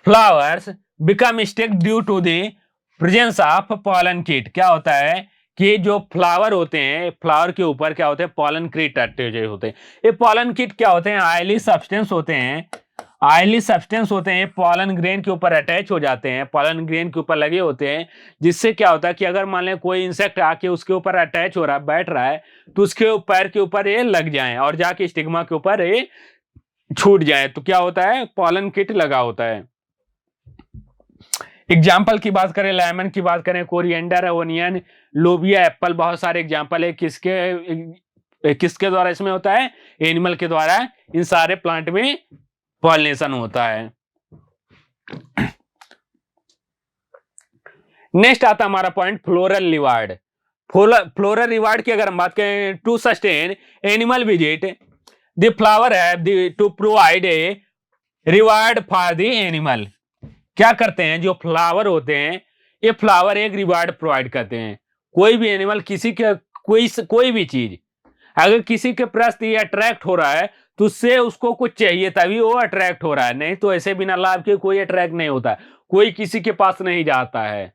flowers become stick due to the presence of pollenkitt. क्या होता है कि जो फ्लावर होते हैं, फ्लावर के ऊपर क्या होते हैं? पॉलन कीट अटैच होते हैं। ये पॉलन कीट क्या होते हैं? ऑयली सब्सटेंस होते हैं। ऑयली सब्सटेंस होते हैं, पॉलन ग्रेन के ऊपर अटैच हो जाते हैं, पॉलन ग्रेन के ऊपर लगे होते हैं, जिससे क्या होता है कि अगर मान लें कोई इंसेक्ट आके उसके ऊपर अटैच हो रहा है, बैठ रहा है, तो उसके पैर के ऊपर ये लग जाए और जाके स्टिग्मा के ऊपर ये छूट जाए, तो क्या होता है? पॉलन किट लगा होता है। एग्जाम्पल की बात करें, लेमन की बात करें, कोरिएंडर, ओनियन, लोबिया, एप्पल, बहुत सारे एग्जाम्पल है। किसके द्वारा इसमें होता है? एनिमल के द्वारा इन सारे प्लांट में पॉलिनेशन होता है। नेक्स्ट आता हमारा point floral reward. Floral reward की अगर हम बात करें, to sustain animal visit the flower have to provide a reward for the animal. क्या करते हैं? जो फ्लावर होते हैं, ये फ्लावर एक रिवार्ड प्रोवाइड करते हैं। कोई भी एनिमल, किसी के कोई भी चीज अगर किसी के प्रति अट्रैक्ट हो रहा है, तो उससे उसको कुछ चाहिए तभी वो अट्रैक्ट हो रहा है, नहीं तो ऐसे बिना लाभ के कोई अट्रैक्ट नहीं होता है, कोई किसी के पास नहीं जाता है।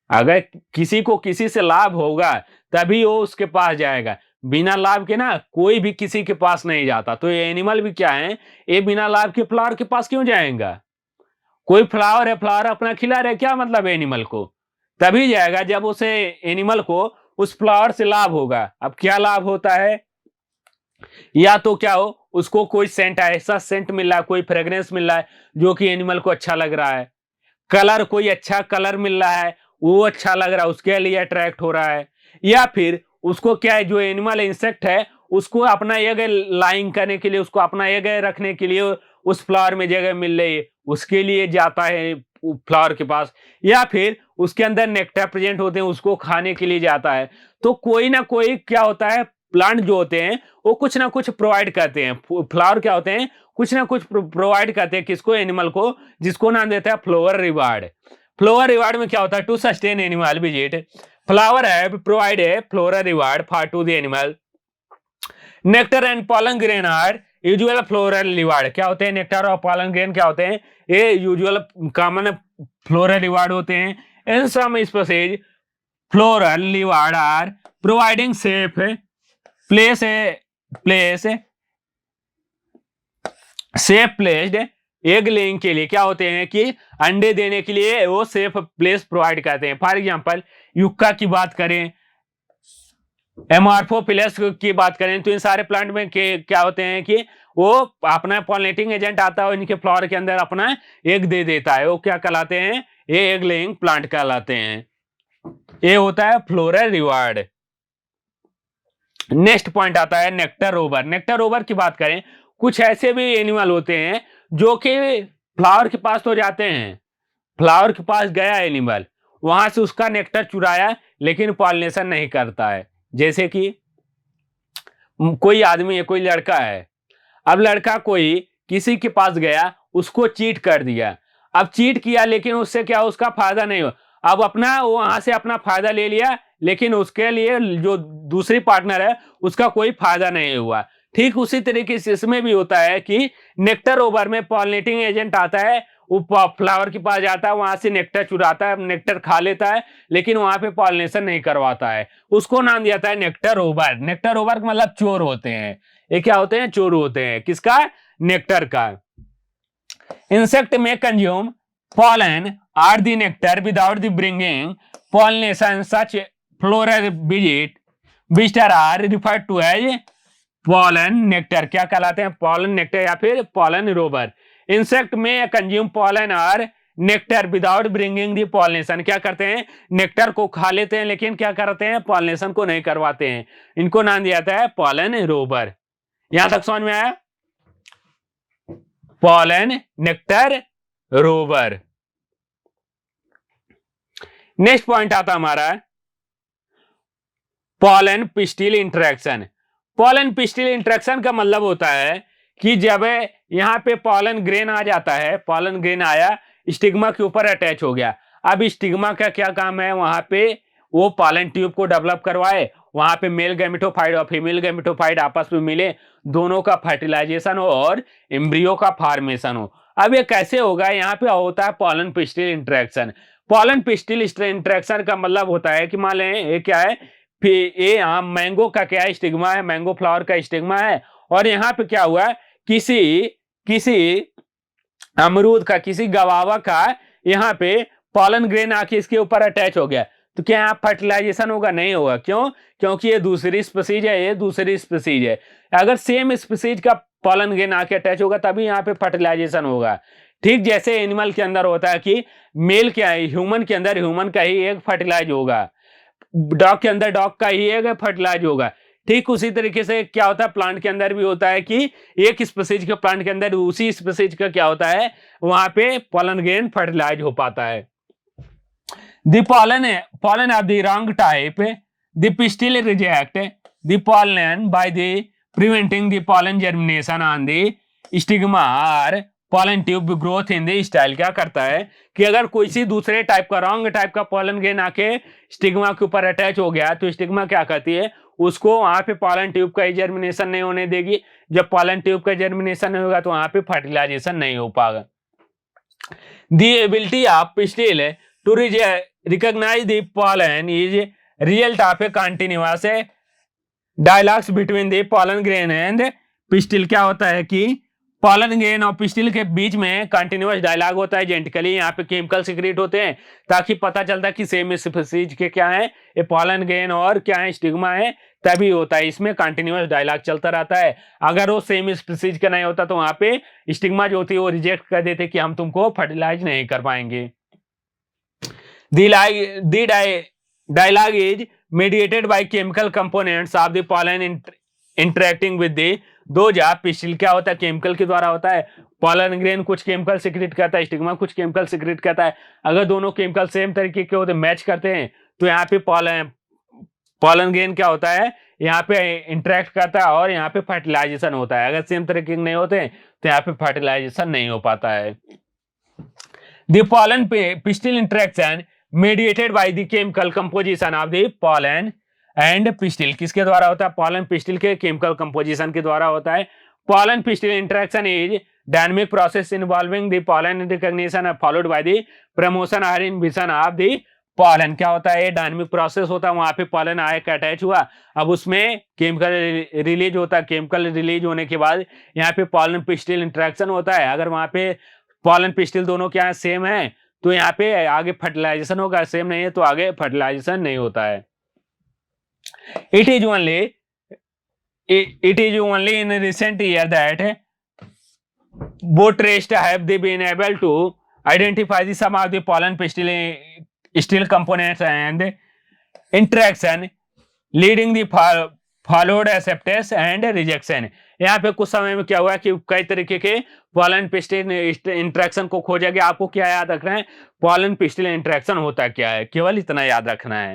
अगर किसी को किसी से लाभ होगा तभी वो उसके पास जाएगा, बिना लाभ के ना कोई भी किसी के पास नहीं जाता। तो ये एनिमल भी क्या है? ये बिना लाभ के फ्लावर के पास क्यों जाएगा? कोई फ्लावर है, फ्लावर अपना खिला रहे, क्या मतलब एनिमल को? तभी जाएगा जब उसे एनिमल को उस फ्लावर से लाभ होगा। अब क्या लाभ होता है? या तो क्या हो, उसको कोई सेंट, ऐसा सेंट मिल रहा है, कोई फ्रेग्रेंस मिल रहा है जो कि एनिमल को अच्छा लग रहा है, कलर, कोई अच्छा कलर मिल रहा है, वो अच्छा लग रहा है, उसके लिए अट्रैक्ट हो रहा है, या फिर उसको क्या है, जो एनिमल इंसेक्ट है उसको अपना जगह लाइंग करने के लिए, उसको अपना जगह रखने के लिए उस फ्लावर में जगह मिल रही है, उसके लिए जाता है फ्लावर के पास, या फिर उसके अंदर नेक्टर प्रेजेंट होते हैं, उसको खाने के लिए जाता है। तो कोई ना कोई क्या होता है, प्लांट जो होते हैं वो कुछ ना कुछ प्रोवाइड करते हैं। फ्लावर क्या होते हैं? कुछ ना कुछ प्रोवाइड करते हैं, किसको? एनिमल को, जिसको नाम देता है फ्लोवर रिवार्ड। फ्लोवर रिवार्ड में क्या होता है? To sustain animal visit flower have provide a floral reward for to the animal. Nectar and pollen grain are usual floral reward. क्या होते हैं? नेक्टर और पॉलन ग्रेन क्या होते हैं? ये यूजुअल कॉमन फ्लोरल रिवार्ड होते हैं। In some species floral reward are providing safe safe placed egg laying के लिए, क्या होते हैं कि अंडे देने के लिए वो सेफ प्लेस प्रोवाइड करते हैं। फॉर एग्जांपल युक्का की बात करें, एमॉर्फोफिलस की बात करें, तो इन सारे प्लांट में क्या होते हैं कि वो अपना पॉलिनेटिंग एजेंट आता है और इनके फ्लावर के अंदर अपना एग दे देता है, वो क्या कहलाते हैं? ये एग लेइंग प्लांट कहलाते हैं। ये होता है फ्लोरल रिवार्ड। नेक्स्ट पॉइंट आता है नेक्टर रोबर। नेक्टर रोबर की बात करें, कुछ ऐसे भी एनिमल होते हैं जो कि फ्लावर के पास तो जाते हैं, फ्लावर के पास गया एनिमल, वहां से उसका नेक्टर चुराया, लेकिन पॉलिनेशन नहीं करता है। जैसे कि कोई आदमी है, कोई लड़का है, अब लड़का कोई किसी के पास गया, उसको चीट कर दिया। अब चीट किया लेकिन उससे क्या, उसका फायदा नहीं हो, अब अपना वहां से अपना फायदा ले लिया, लेकिन उसके लिए जो दूसरी पार्टनर है उसका कोई फायदा नहीं हुआ। ठीक उसी तरीके से इसमें भी होता है कि नेक्टर ओवर में पॉलिनेटिंग एजेंट आता है, वो फ्लावर के पास जाता है, वहां से नेक्टर चुराता है, नेक्टर खा लेता है, लेकिन वहां पे पॉलिनेशन नहीं करवाता है। उसको नाम दिया है नेक्टर ओवर। नेक्टर ओवर का मतलब चोर होते हैं। ये क्या होते हैं? चोर होते हैं। किसका? नेक्टर का। इंसेक्ट में consume pollen or the nectar without the bringing pollination. Such floral visitor are referred to as pollen nectar. क्या कहलाते हैं? pollen nectar या फिर pollen rover. इंसेक्ट में कंज्यूम pollen और नेक्टर विदाउट ब्रिंगिंग दी पॉलिनेशन। क्या करते हैं? नेक्टर को खा लेते हैं, लेकिन क्या करते हैं? पॉलिनेशन को नहीं करवाते हैं। इनको नाम दिया जाता है पॉलन रोबर। यहां तक समझ में आया? Pollen, nectar, rover. Next point आता हमारा pollen pistil interaction. Pollen pistil interaction का मतलब होता है कि जब यहां पे पॉलन ग्रेन आ जाता है, पॉलन ग्रेन आया, स्टिग्मा के ऊपर अटैच हो गया। अब स्टिग्मा का क्या काम है, वहां पे वो पॉलन ट्यूब को डेवलप करवाए, वहां पे मेल गैमेटोफाइट और फीमेल गैमेटोफाइट आपस में मिले, दोनों का फर्टिलाइजेशन हो और एम्ब्रियो का फॉर्मेशन हो। अब ये कैसे होगा, यहाँ पे होता है pollen pistil interaction. Pollen pistil interaction का मतलब होता है कि मान लें ये क्या है, ये यहाँ मैंगो का क्या है, स्टिग्मा है, मैंगो फ्लावर का स्टिग्मा है, और यहाँ पे क्या हुआ, किसी अमरूद का, किसी गवावा का यहाँ पे पॉलन ग्रेन आके इसके ऊपर अटैच हो गया, तो क्या यहाँ फर्टिलाइजेशन होगा? नहीं होगा। क्यों? क्योंकि ये दूसरी स्पीसीज है, ये दूसरी स्पीसीज है। अगर सेम स्पीसीज का पॉलन ग्रेन आके अटैच होगा तभी यहाँ पे फर्टिलाइजेशन होगा। ठीक जैसे एनिमल के अंदर होता है कि मेल क्या है, ह्यूमन के अंदर ह्यूमन का ही एक फर्टिलाइज होगा, डॉग के अंदर डॉग का ही एक फर्टिलाइज होगा। ठीक उसी तरीके से क्या होता है, प्लांट के अंदर भी होता है कि एक स्पीसीज के प्लांट के अंदर उसी स्पीसीज का क्या होता है, वहां पे पॉलन ग्रेन फर्टिलाइज हो पाता है। The pollen of the wrong type, the pistil reject the pollen by the preventing the pollen germination on the stigma or pollen tube growth in the style। क्या करता है कि अगर कोई सी दूसरे टाइप का, रॉन्ग टाइप का पॉलन ग्रेन आके स्टिग्मा के ऊपर अटैच हो गया, तो स्टिग्मा क्या करती है, उसको वहां पे पॉलन ट्यूब का जर्मिनेशन नहीं होने देगी। जब पॉलन ट्यूब का जर्मिनेशन नहीं होगा तो वहां पे फर्टिलाइजेशन नहीं हो पाएगा। The ability of pistil to recognize the pollen is result of a continuous dialogues between the pollen grain and pistil। क्या होता है कि पॉलन ग्रेन और पिस्टिल के बीच में कंटिन्यूअस डायलॉग होता है जेनेटिकली, यहाँ पे केमिकल सीक्रेट होते हैं ताकि पता चलता है कि सेम स्पीसीज के क्या है, ये पॉलन ग्रेन और क्या है, स्टिग्मा है, तभी होता है। इसमें कंटिन्यूअस डायलॉग चलता रहता है। अगर वो सेम स्पीसीज का नहीं होता तो वहां पे स्टिग्मा जो होती है वो रिजेक्ट कर देते कि हम तुमको फर्टिलाइज नहीं कर पाएंगे। The dialogue is mediated by chemical components of the pollen interacting with the those of pistil। क्या होता है, केमिकल के द्वारा होता है। पॉलन ग्रेन कुछ केमिकल सीक्रेट करता है, स्टिग्मा कुछ केमिकल सीक्रेट करता है। अगर दोनों केमिकल सेम तरीके के होते, मैच करते हैं, तो यहाँ पे पॉलन ग्रेन क्या होता है, यहाँ पे इंटरेक्ट करता है और यहाँ पे फर्टिलाइजेशन होता है। अगर सेम तरीके के नहीं होते तो यहाँ पे फर्टिलाइजेशन नहीं हो पाता है। The pollen pistil interaction mediated by the chemical composition of the pollen and pistil। किसके द्वारा होता है, पॉलन पिस्टिल के केमिकल कंपोजिशन के द्वारा होता है। Pollen pistil interaction is dynamic process involving the pollen recognition followed by the promotion और इनहिबिशन ऑफ द पॉलन। क्या होता है, डायनेमिक प्रोसेस होता है, वहां पे पॉलन आके अटैच हुआ, अब उसमें केमिकल रिलीज होता है, केमिकल रिलीज होने के बाद यहाँ पे पॉलन पिस्टिल इंटरेक्शन होता है। अगर वहां पे पॉलन पिस्टिल दोनों क्या है, सेम है, तो यहाँ पे आगे फर्टिलाइजेशन होगा, सेम नहीं है तो आगे फर्टिलाइजेशन नहीं होता है। It is only in recent year that botanists have been able to identify the some of the pollen pistil components and interaction leading the followed acceptance and rejection। यहाँ पे कुछ समय में क्या हुआ कि कई तरीके के पॉलन पिस्टिल इंटरेक्शन को खोजा गया। आपको क्या याद रखना है, पॉलन पिस्टिल इंटरेक्शन होता क्या है, केवल इतना याद रखना है।